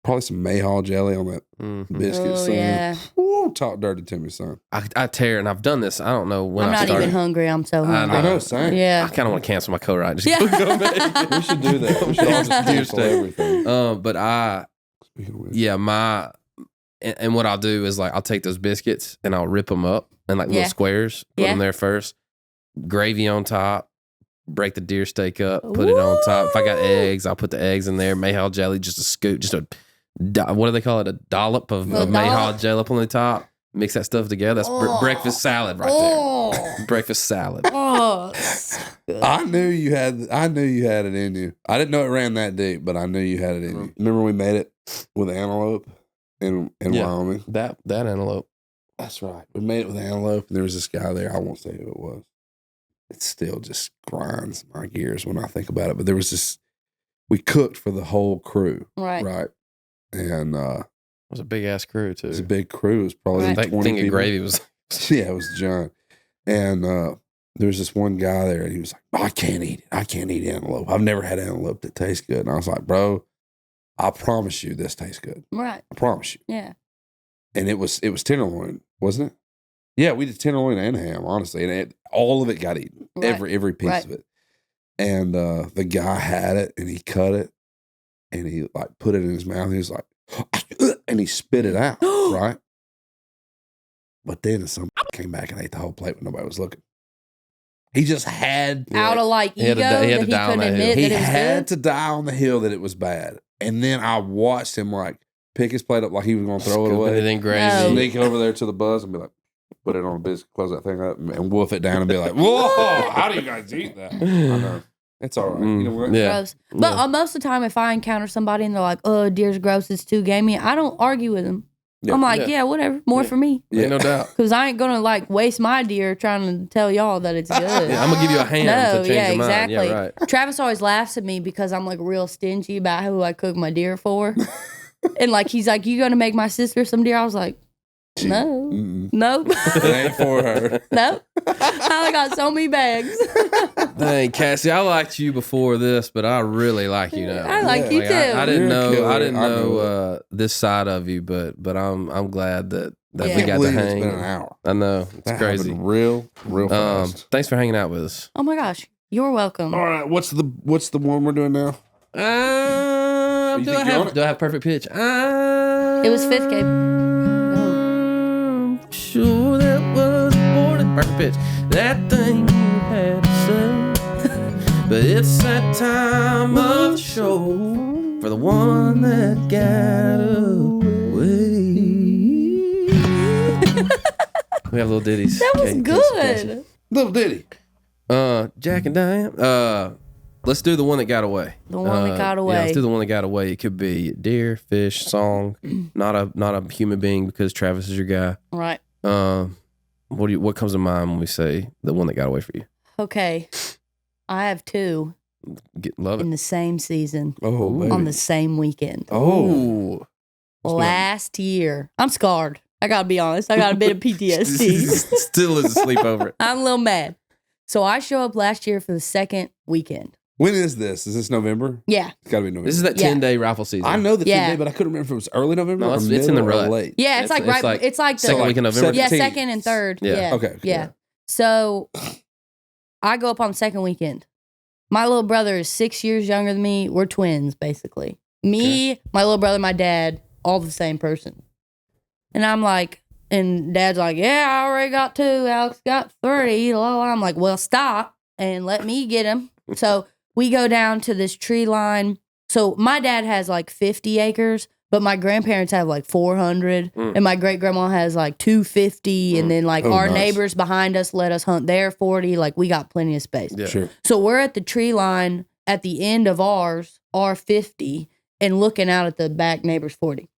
B: probably some Mayhaw jelly on that biscuit.
C: Oh,
B: son.
C: yeah.
B: Woo, talk dirty to me, son.
A: I tear, and I've done this. I don't know when
C: I'm
A: I
C: not
A: started.
C: even hungry. I'm so hungry.
B: I know, same.
A: I
C: Yeah.
A: kind of want to cancel my co-write. Just
C: Yeah.
A: go back.
B: We should do that. We should all just
A: Deer
B: cancel
A: steak.
B: everything.
A: But
B: Speaking of which.
A: and what I'll do is I'll take those biscuits and I'll rip them up in little
C: Yeah.
A: squares, put
C: Yeah.
A: them there first, gravy on top, break the deer steak up, put it on top. If I got eggs, I'll put the eggs in there, Mayhaw jelly, just a scoop, what do they call it? A dollop of Mayhaw jelly up on the top. Mix that stuff together. That's breakfast salad right there. Breakfast salad.
C: Oh.
B: I knew you had it in you. I didn't know it ran that deep, but I knew you had it in you. Remember we made it with antelope in Wyoming?
A: That antelope.
B: That's right. We made it with antelope, and there was this guy there. I won't say who it was. It still just grinds my gears when I think about it. But there was this. We cooked for the whole crew,
C: Right.
B: right? And
A: It was a big ass crew too.
B: it was a big crew. It was probably
C: Right.
B: 20
A: That thing of
B: people.
A: gravy was.
B: Yeah, it was John. And there was this one guy there, and he was like, I can't eat it. I can't eat antelope. I've never had antelope that tastes good. And I was like, bro, I promise you this tastes good.
C: Right.
B: I promise you.
C: Yeah.
B: And it was tenderloin, wasn't it? Yeah, we did tenderloin and ham, honestly. And all of it got eaten.
C: Right.
B: Every piece
C: Right.
B: of it. And the guy had it, and he cut it, and he put it in his mouth. And he was like, and he spit it out, right? But then some came back and ate the whole plate when nobody was looking. He just had
C: Out of
A: He had
C: ego
A: to- he had
C: that
A: to
C: he
A: die on
C: couldn't
A: that hill.
C: admit
B: he
C: that it was
B: had
C: good.
B: to die on the hill that it was bad. And then I watched him pick his plate up like he was going to throw it away.
A: And then gravy.
B: Sneak over there to the buzz and be like, put it on a biscuit, close that thing up, and wolf it down and be like, whoa, how do you guys eat that? I know. It's all right. You know what?
C: Yeah. Gross. But most of the time, if I encounter somebody and they're like, oh, deer's gross, it's too gamey, I don't argue with them. Yeah. I'm like, whatever, more for me.
A: Yeah, no doubt.
C: Because I ain't going to like waste my deer trying to tell y'all that it's good.
A: I'm going to give you a hand to change your mind.
C: Exactly. Yeah, right. Travis always laughs at me because I'm like real stingy about who I cook my deer for. And like, he's like, you going to make my sister some deer? I was like, no. Nope.
B: It ain't for her.
C: Nope. I got so many bags.
A: Dang, Cassie, I liked you before this, but I really like you now.
C: I like you too.
A: I didn't know this side of you, but I'm glad that we got to hang.
B: It's been an hour.
A: I know. It's crazy.
B: Real fast.
A: Thanks for hanging out with us.
C: Oh my gosh. You're welcome.
B: All right, what's the one we're doing now?
A: Do I have perfect pitch?
C: It was fifth game.
A: Sure that was morning perfect pitch. That thing you had to say. But it's that time of the show for the one that got away. We have little ditties.
C: That was good.
B: Little ditty.
A: Jack and Diane. Let's do the one that got away.
C: The one that got away.
A: Yeah, let's do the one that got away. It could be deer, fish, song. Not a human being because Travis is your guy.
C: Right.
A: What comes to mind when we say the one that got away for you?
C: Okay, I have two.
A: Love it.
C: In the same season.
B: Oh, baby.
C: On the same weekend.
A: Oh.
C: Last year, I'm scarred. I gotta be honest. I got a bit of PTSD.
A: Still is asleep over it.
C: I'm a little mad. So I show up last year for the second weekend.
B: When is this? Is this November?
C: Yeah.
B: It's got to be November.
A: This is that 10-day rifle season.
B: I know the 10-day, but I couldn't remember if it was early November or
A: it's in the rut.
B: late.
C: Yeah, it's like the
A: second week in November.
B: 17th.
C: Yeah, second and third. Yeah.
B: Okay.
C: Yeah. So I go up on the second weekend. My little brother is 6 years younger than me. We're twins, basically. Me, my little brother, my dad, all the same person. And I'm like, and Dad's like, yeah, I already got 2. Alex got 3. I'm like, well, stop and let me get him. So we go down to this tree line. So my dad has like 50 acres, but my grandparents have like 400, and my great grandma has like 250, and then like our neighbors behind us let us hunt their 40. Like we got plenty of space.
B: Yeah. Sure.
C: So we're at the tree line at the end of ours, our 50, and looking out at the back neighbor's 40.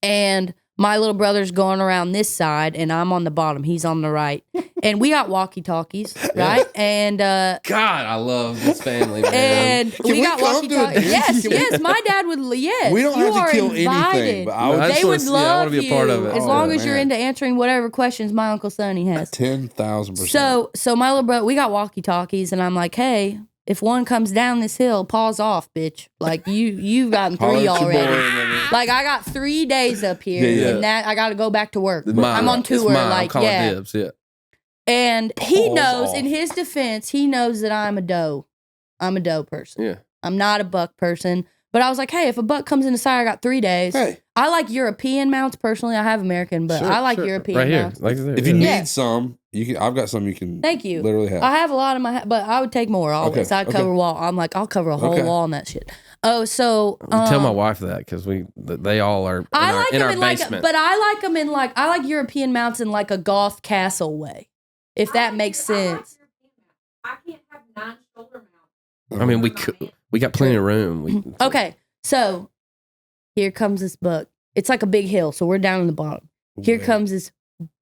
C: And my little brother's going around this side, and I'm on the bottom. He's on the right. And we got walkie-talkies, right? And
A: God, I love this family, man.
C: And we got walkie-talkies. Yes, my dad would. Yes,
B: we don't have to kill anything, but
C: they would love
A: I want to be a part of it.
C: as long as you're into answering whatever questions my Uncle Sonny has.
B: 10,000%.
C: So my little brother, we got walkie-talkies, and I'm like, hey, if one comes down this hill, pause off, bitch. Like you've gotten 3 already. Like I got 3 days up here, and that I got to go back to work. I'm on tour. Like
A: dibs,
C: And he knows, in his defense, he knows that I'm a doe. I'm a doe person.
A: Yeah.
C: I'm not a buck person. But I was like, hey, if a buck comes in the side, I got 3 days.
B: Hey.
C: I like European mounts personally. I have American, but I like European
A: right
C: mounts.
A: Here. Like there,
B: if you need some, you can. I've got some you can.
C: Thank you.
B: Literally have.
C: I have a lot of my, but I would take more always.
B: Okay.
C: I'd cover wall. I'm like, I'll cover a whole wall on that shit. Oh, so
A: tell my wife that because they all are in our basement.
C: But I like them in like I like European mounts in like a Goth castle way, if that makes sense.
D: I can't have 9 shoulder mounts.
A: I mean, we got plenty of room.
C: Okay, so here comes this buck. It's like a big hill, so we're down in the bottom. Here comes this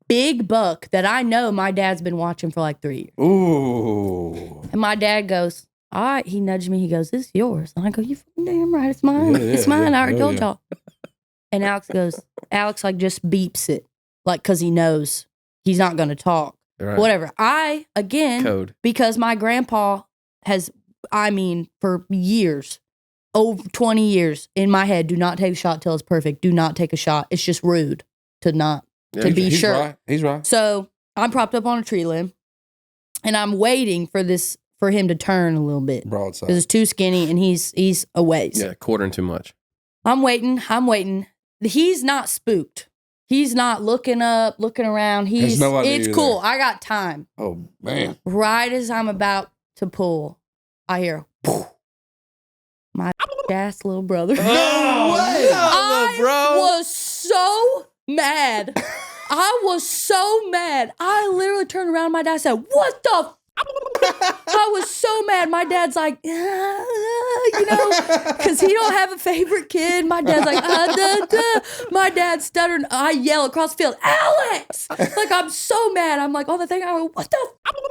C: big buck that I know my dad's been watching for like 3 years.
B: Ooh.
C: And my dad goes, all right, he nudged me. He goes, this is yours. And I go, you fucking damn right. It's mine. It's mine. I already told y'all. And Alex like just beeps it. Like, cause he knows he's not going to talk. Right. Whatever. Code. Because my grandpa has, for years, over 20 years in my head, do not take a shot till it's perfect. Do not take a shot. It's just rude to not, to be sure.
B: Right. He's right.
C: So I'm propped up on a tree limb and I'm waiting for him to turn a little bit.
B: Broadside.
C: Because it's too skinny and he's a ways.
A: Yeah, quartering too much.
C: I'm waiting. He's not spooked. He's not looking up, looking around. It's cool. I got time.
B: Oh, man.
C: Right as I'm about to pull, I hear, my ass little brother.
B: No way.
C: I was so mad. I was so mad. I literally turned around. My dad said, "What the?" I was so mad. My dad's like, because he don't have a favorite kid. My dad's like, My dad's stuttering. I yell across the field, "Alex!" Like, I'm so mad. I'm like, on the thing. I go, "What the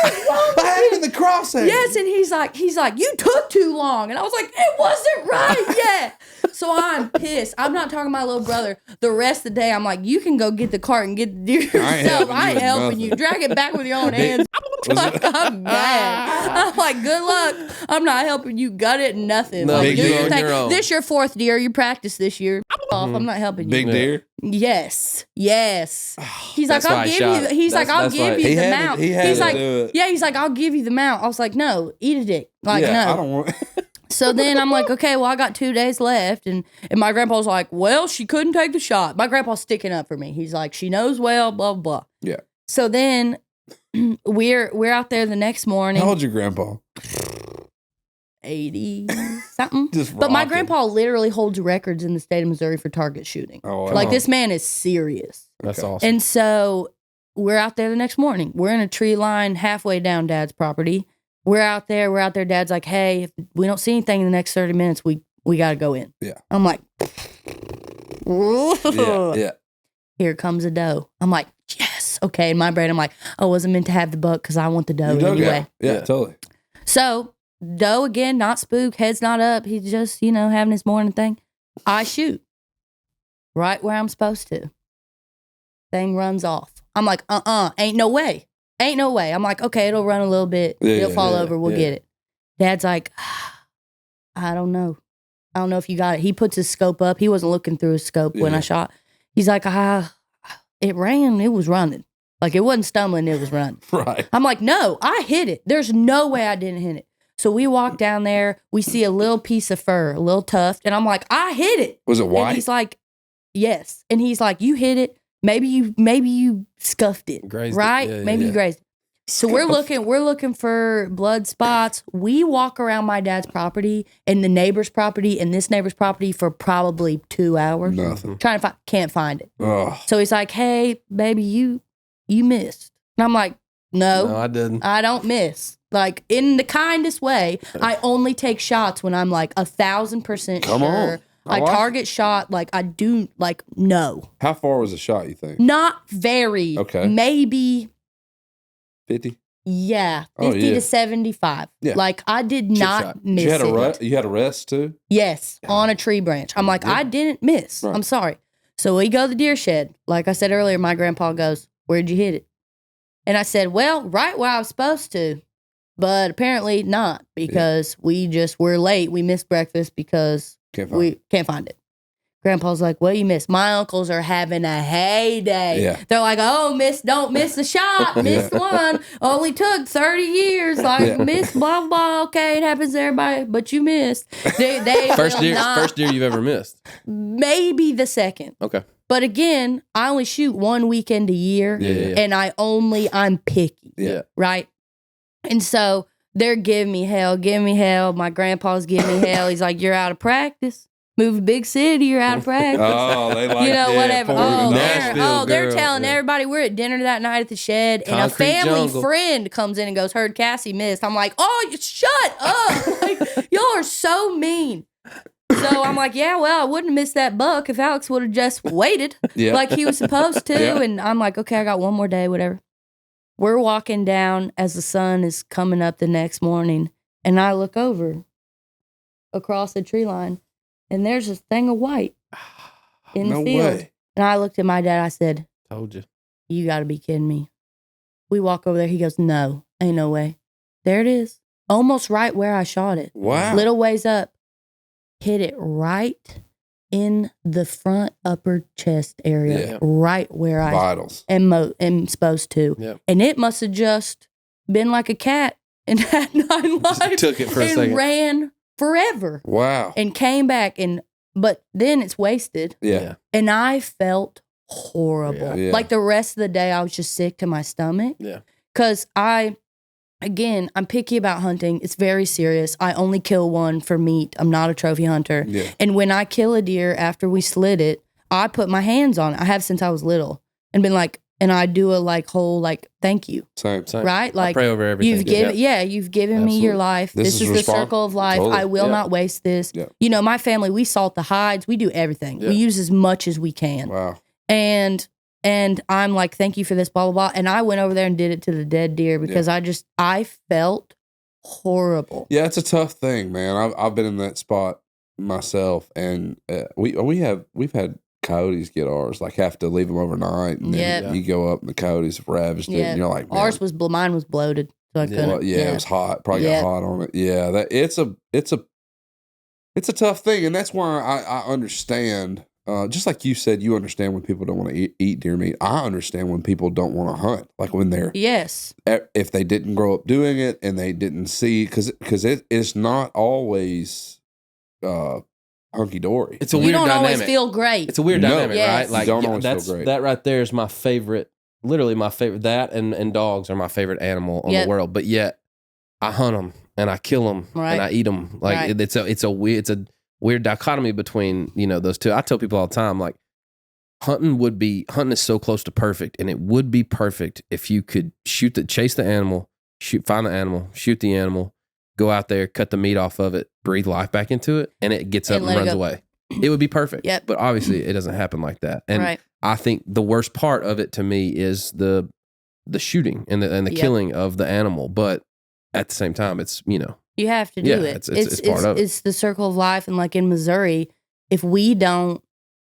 C: is wrong with
B: I
C: you?"
B: in the crosshair.
C: Yes, and he's like, "You took too long." And I was like, "It wasn't right yet." So I'm pissed. I'm not talking to my little brother. The rest of the day, I'm like, "You can go get the cart and get the deer yourself. I ain't helping you. Drag it back with your own hands." I'm mad. I'm like, "Good luck. I'm not helping you gut it. Nothing.
A: No,
C: like,
A: big deer on your own.
C: This your fourth deer. You practiced this year. I'm not helping you."
B: Big deer.
C: Yes. He's like,
A: That's why
C: "I'll
A: I
C: give
A: shot
C: you."
A: it.
C: He's like, "I'll
A: That's why-
C: give you
B: He
C: the
B: had to-
C: mount."
B: he had
C: He's
B: to
C: like,
B: do it.
C: "Yeah." He's like, "I'll give you the mount." I was like, "No, eat a dick." Like,
B: Yeah,
C: no.
B: I don't want.
C: So then I'm like, okay, well, I got 2 days left. And my grandpa's like, "Well, she couldn't take the shot." My grandpa's sticking up for me. He's like, "She knows well, blah, blah."
B: Yeah.
C: So then we're out there the next morning.
B: How old's your grandpa?
C: 80 something.
B: Just
C: But my
B: rocking.
C: grandpa literally holds records in the state of Missouri for target shooting.
B: Oh,
C: Like, this man is serious.
A: That's
B: Okay.
A: awesome.
C: And so we're out there the next morning. We're in a tree line halfway down Dad's property. We're out there. Dad's like, "Hey, if we don't see anything in the next 30 minutes, we got to go in."
B: Yeah.
C: I'm like,
B: Yeah.
C: "Here comes a doe." I'm like, "Yes." Okay. In my brain, I'm like, "I wasn't meant to have the buck because I want the doe
B: You dug
C: anyway."
B: out. Yeah, totally.
C: So doe again, not spooked, head's not up. He's just, having his morning thing. I shoot right where I'm supposed to. Thing runs off. I'm like, ain't no way. Ain't no way. I'm like, okay, it'll run a little bit. It'll fall over. We'll get it. Dad's like, "I don't know. I don't know if you got it." He puts his scope up. He wasn't looking through his scope when I shot. He's like, "It ran. It was running. Like, it wasn't stumbling. It was running."
B: Right.
C: I'm like, "No, I hit it. There's no way I didn't hit it." So we walk down there. We see a little piece of fur, a little tuft. And I'm like, "I hit it."
B: Was it
C: And
B: white?
C: he's like, "Yes." And he's like, "You hit it. Maybe you scuffed it,
A: Grazed it.
C: right?
A: Yeah,
C: Maybe
A: yeah.
C: you grazed it." So we're looking for blood spots. We walk around my dad's property and the neighbor's property and this neighbor's property for probably 2 hours.
B: Nothing.
C: Trying to find, can't find it.
B: Oh.
C: So he's like, "Hey, baby, you missed." And I'm like,
A: No, I didn't.
C: I don't miss. Like, in the kindest way, I only take shots when I'm like 1,000%
B: Come
C: sure.
B: on. I
C: I
B: like
C: target shot, like, I do, like, no.
B: How far was the shot, you think?
C: Not very.
B: Okay.
C: Maybe,
B: 50?
C: yeah, 50
B: Oh, yeah.
C: to 75.
B: Yeah.
C: Like, I did
A: Chip
C: not
A: shot.
C: miss
B: You had
C: it.
B: you had a rest too?
C: Yes, on a tree branch. I'm like,
B: Yeah.
C: I didn't miss.
B: Right.
C: I'm sorry. So we go to the deer shed. Like I said earlier, my grandpa goes, "Where'd you hit it?" And I said, "Well, right where I was supposed to, but apparently not because we're late. We missed breakfast because
B: Can't find
C: we can't find it." Grandpa's like, "What you missed?" My uncles are having a heyday.
B: Yeah.
C: They're like, "Oh, don't miss the shot. Missed one. Only took 30 years. Like,
B: Yeah.
C: miss blah, blah. Okay, it happens to everybody, but you missed." They
A: First
C: will
A: deer,
C: not-
A: first deer you've ever missed.
C: maybe the second.
A: Okay.
C: But again, I only shoot one weekend a year,
A: Yeah.
C: and I'm picky,
A: Yeah.
C: right? And so they're giving me hell. My grandpa's giving me hell. He's like, "You're out of practice. Move to big city, you're out of practice."
B: Oh, they like
C: Whatever.
B: poor
A: Nashville
C: They're
A: girl,
C: telling
A: yeah.
C: everybody. We're at dinner that night at the shed, and a
A: Concrete
C: family
A: jungle.
C: friend comes in and goes, "Heard Cassie missed." I'm like, "Oh, shut up. Like, y'all are so mean." So I'm like, "Yeah, well, I wouldn't have missed that buck if Alex would have just waited
B: Yeah.
C: like he was supposed to."
B: Yeah.
C: And I'm like, "Okay, I got one more day, whatever." We're walking down as the sun is coming up the next morning, and I look over across the tree line, and there's a thing of white in the
B: No
C: field.
B: way.
C: And I looked at my dad. I said,
A: Told you.
C: "You got to be kidding me." We walk over there. He goes, "No, ain't no way." There it is. Almost right where I shot it.
B: Wow.
C: Little ways up. Hit it right in the front upper chest area.
A: Yeah.
C: Right where I
B: Vitals.
C: am supposed to.
A: Yep.
C: And it must have just been like a cat and had 9
A: Just
C: lives.
A: took it for a
C: and
A: second.
C: ran forever.
B: Wow.
C: And came back but then it's wasted.
B: Yeah.
C: And I felt horrible.
B: Yeah.
C: Like the rest of the day, I was just sick to my stomach.
A: Yeah.
C: Because I again, I'm picky about hunting. It's very serious. I only kill one for meat. I'm not a trophy hunter.
B: Yeah.
C: And when I kill a deer after we slit it, I put my hands on it. I have since I was little and been like, and I do a like whole like thank you.
B: Same.
C: Right? Like
A: I pray over everything.
C: you've given you've given me your life. This is the circle of life.
B: Totally.
C: I will not waste this.
B: Yeah.
C: You know, my family, we salt the hides. We do everything.
A: Yeah.
C: We use as much as we can.
B: Wow.
C: And I'm like, thank you for this, blah, blah, blah. And I went over there and did it to the dead deer because I felt horrible.
B: Yeah, it's a tough thing, man. I've been in that spot myself, and we've had coyotes get ours. Like, have to leave them overnight, and then you go up and the coyotes have ravaged it, and you're like, man.
C: Mine was bloated, so I couldn't.
B: Well, it was hot. Probably got hot on it. Yeah, it's a tough thing, and that's why I understand. Just like you said, you understand when people don't want to eat deer meat. I understand when people don't want to hunt. Like when they're if they didn't grow up doing it and they didn't see because it's not always hunky dory.
A: It's a weird dynamic.
C: You don't always feel great.
A: It's a weird dynamic, right? Like
B: you don't always feel great.
A: That right there is my favorite. Literally my favorite. That and dogs are my favorite animal in the world. But yet I hunt them and I kill them and I eat them. Like it's a weird dichotomy between, you know, those two. I tell people all the time, like, hunting is so close to perfect, and it would be perfect if you could chase the animal, find the animal, shoot the animal, go out there, cut the meat off of it, breathe life back into it, and it gets up and runs away. It would be perfect.
C: Yep.
A: But obviously it doesn't happen like that. And I think the worst part of it to me is the shooting and the killing of the animal. But at the same time, it's, you know,
C: you have to do it.
A: It's part of it.
C: It's the circle of life. And like in Missouri, if we don't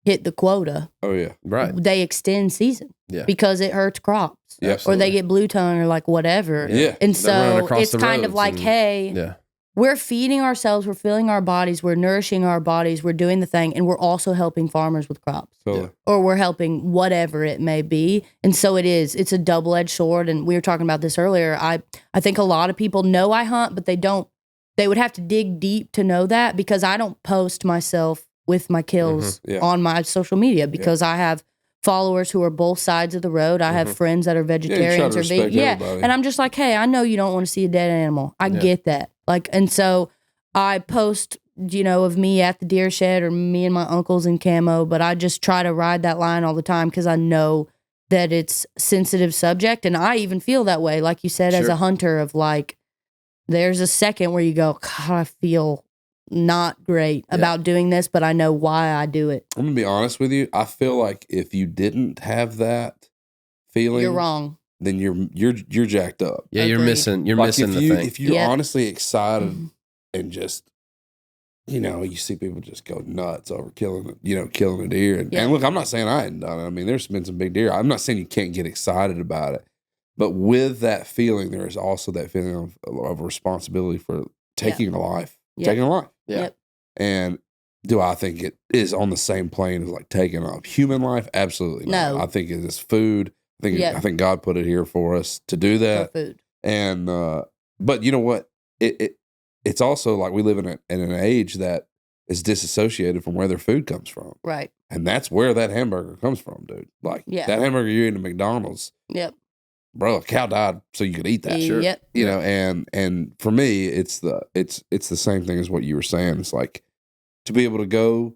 C: hit the quota, they extend season because it hurts crops. Or they get blue tongue or like whatever.
B: Yeah.
C: And so it's kind of like, hey, we're feeding ourselves, we're filling our bodies, we're nourishing our bodies, we're doing the thing, and we're also helping farmers with crops. Or we're helping whatever it may be. And so it's a double-edged sword. And we were talking about this earlier. I think a lot of people know I hunt, but they would have to dig deep to know that, because I don't post myself with my kills on my social media, because I have followers who are both sides of the road. I have friends that are vegetarians or vegan. And I'm just like, hey, I know you don't want to see a dead animal. I get that. Like, and so I post, you know, of me at the deer shed or me and my uncles in camo, but I just try to ride that line all the time because I know that it's sensitive subject. And I even feel that way, like you said, as a hunter, of like, there's a second where you go, God, I feel not great about doing this, but I know why I do it.
B: I'm gonna be honest with you. I feel like if you didn't have that feeling,
C: you're wrong.
B: Then you're jacked up.
A: Yeah,
C: Agreed.
A: you're missing the thing.
B: If you're honestly excited and just, you know, you see people just go nuts over killing a deer. And look, I'm not saying I hadn't done it. I mean, there's been some big deer. I'm not saying you can't get excited about it, but with that feeling, there is also that feeling of responsibility for taking a life. Taking a life.
A: Yeah.
C: Yep.
B: And do I think it is on the same plane as like taking a human life? Absolutely not.
C: No.
B: I think it is food. I think God put it here for us to do that.
C: For food.
B: And but you know what? It's also like we live in an age that is disassociated from where their food comes from.
C: Right.
B: And that's where that hamburger comes from, dude. Like that hamburger you're eating at McDonald's.
C: Yep.
B: Bro, a cow died so you could eat that.
C: Sure. Yep.
B: You know, and for me, it's the same thing as what you were saying. It's like to be able to go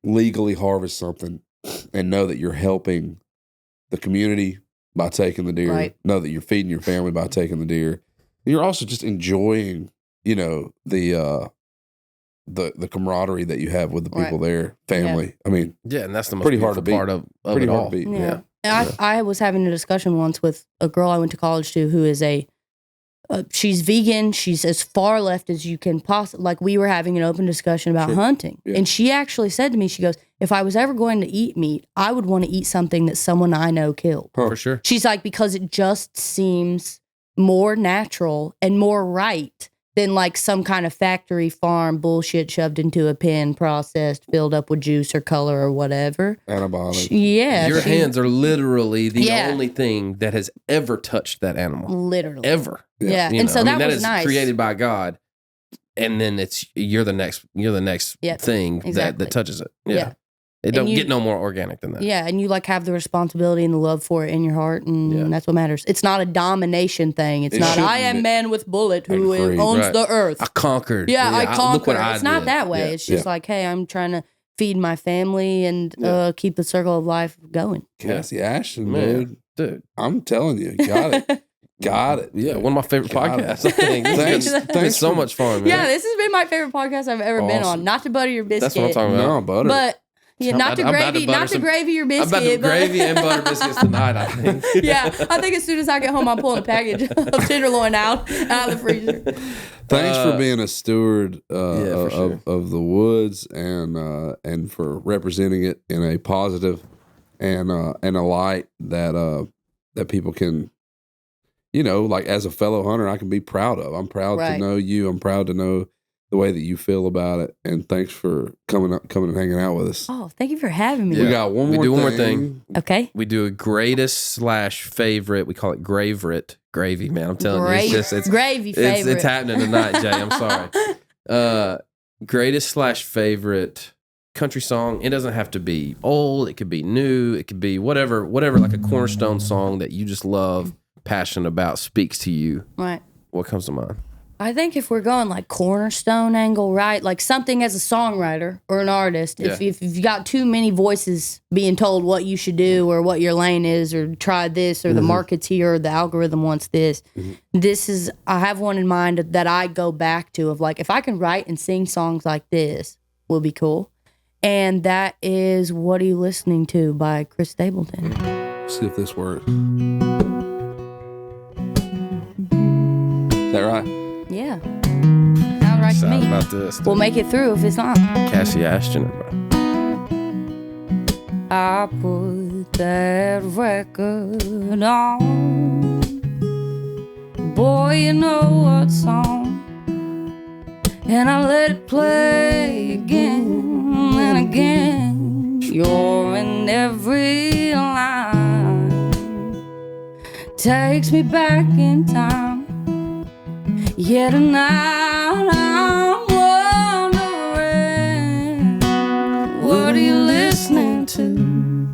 B: legally harvest something and know that you're helping the community by taking the deer, know that you're feeding your family by taking the deer. You're also just enjoying, you know, the camaraderie that you have with the people there, family. I mean,
A: and that's the most
B: pretty hard to beat.
A: Part of
B: pretty
A: it
B: hard
A: all.
B: to beat.
C: Yeah. I was having a discussion once with a girl I went to college to who is she's vegan. She's as far left as you can possibly, like we were having an open discussion about hunting. Yeah. And she actually said to me, she goes, if I was ever going to eat meat, I would want to eat something that someone I know killed.
A: For sure.
C: She's like, because it just seems more natural and more right than like some kind of factory farm bullshit shoved into a pen, processed, filled up with juice or color or whatever.
B: Antibiotics.
C: Yeah.
A: Your hands are literally the only thing that has ever touched that animal.
C: Literally.
A: Ever.
C: Yeah.
A: You
C: and
A: know?
C: so that
A: that
C: was
A: is
C: nice.
A: created by God. And then you're the next thing
C: exactly.
A: that touches it. Yeah. It don't get no more organic than that.
C: Yeah, and you like have the responsibility and the love for it in your heart, and that's what matters. It's not a domination thing. It's not I am man with bullet who owns the earth.
A: I conquered.
C: Yeah, I conquered.
A: Look what
C: it's not that way. Yeah. It's just like, hey, I'm trying to feed my family and keep the circle of life going.
B: Kassi Ashton, dude. I'm telling you, got it. Got it.
A: Yeah, one of my favorite podcasts. I think. Thanks so much fun, man.
C: Yeah, this has been my favorite podcast I've ever been on. Not to butter your biscuit.
A: That's what I'm talking about.
B: No, butter.
C: But not to gravy your biscuit.
A: I'm about to gravy and butter biscuits tonight, I think.
C: Yeah, I think as soon as I get home, I'm pulling a package of tenderloin out of the freezer.
B: Thanks for being a steward
A: sure.
B: of the woods and for representing it in a positive and a light that people can, like as a fellow hunter, I can be proud of. I'm proud to know you. I'm proud to know the way that you feel about it. And thanks for coming and hanging out with us.
C: Oh, thank you for having me.
B: We got one more thing.
C: Okay.
A: We do a greatest/favorite. We call it Gravorite. Gravy, man. I'm telling you. It's
C: gravy favorite.
A: It's happening tonight, Jay. I'm sorry. Greatest/favorite country song. It doesn't have to be old. It could be new. It could be whatever, like a cornerstone song that you just love, passionate about, speaks to you.
C: Right.
A: What comes to mind?
C: I think if we're going like cornerstone angle, right? Like something as a songwriter or an artist, if you've got too many voices being told what you should do or what your lane is or try this or the market's here or the algorithm wants this, I have one in mind that I go back to of like, if I can write and sing songs like this, will be cool. And that is What Are You Listening To by Chris Stapleton.
B: See if this works. Is that right?
C: Yeah. Sounds right to me.
A: About this,
C: we'll make it through if it's not.
A: Kassi Ashton.
C: I put that record on. Boy, you know what song. And I let it play again and again. You're in every line. Takes me back in time. Yet tonight I'm wondering, what are you listening to?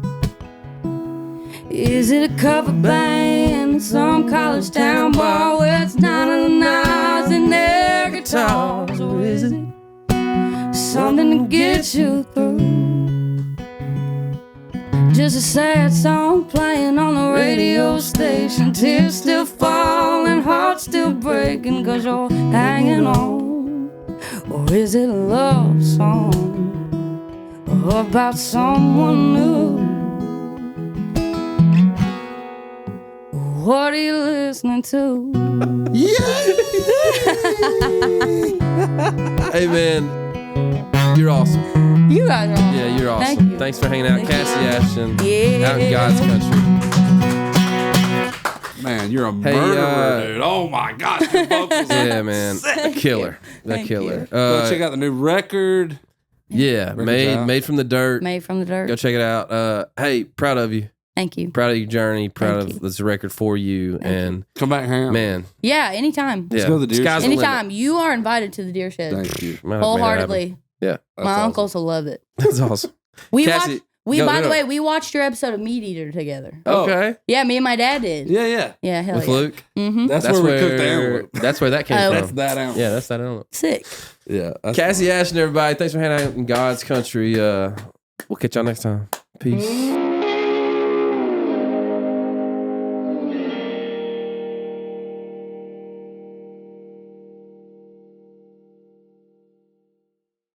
C: Is it a cover band in some college town bar where it's 909s and their guitars? Or is it something to get you through? Just a sad song playing on the radio station. Tears still falling, heart still breaking, 'cause you're hanging on. Or is it a love song about someone new? What are you listening to?
A: Hey, man. You're awesome.
C: You guys are awesome.
A: Yeah, you're awesome.
C: Thank you.
A: Thanks for hanging out. Kassi Ashton.
C: Yeah.
A: Out in God's country.
B: Man, you're a murderer, dude. Oh my gosh, your vocals
A: yeah, man. A killer. The killer.
B: Go check out the new record.
A: Yeah, made from the dirt.
C: Made from the dirt.
A: Go check it out. Hey, proud of you.
C: Thank you.
A: Proud of your journey. Proud of this record for you. And
B: come back home.
A: Man.
C: Yeah, anytime.
A: Let's
B: go to the deer shed.
C: Anytime. You are invited to the deer shed.
B: Thank you.
C: Wholeheartedly.
A: Yeah.
C: My uncles will love it.
A: That's awesome.
C: By the way, we watched your episode of MeatEater together.
A: Okay.
C: Yeah, me and my dad did.
B: Yeah.
C: Yeah, hell
A: With
C: yeah.
A: Luke?
C: Mm-hmm.
B: That's where we cooked the antelope.
A: That's where that came from.
B: That's that antelope.
A: Yeah, that's that antelope.
C: Sick.
B: Yeah.
A: Kassi Ashton, everybody. Thanks for hanging out in God's country. We'll catch y'all next time. Peace.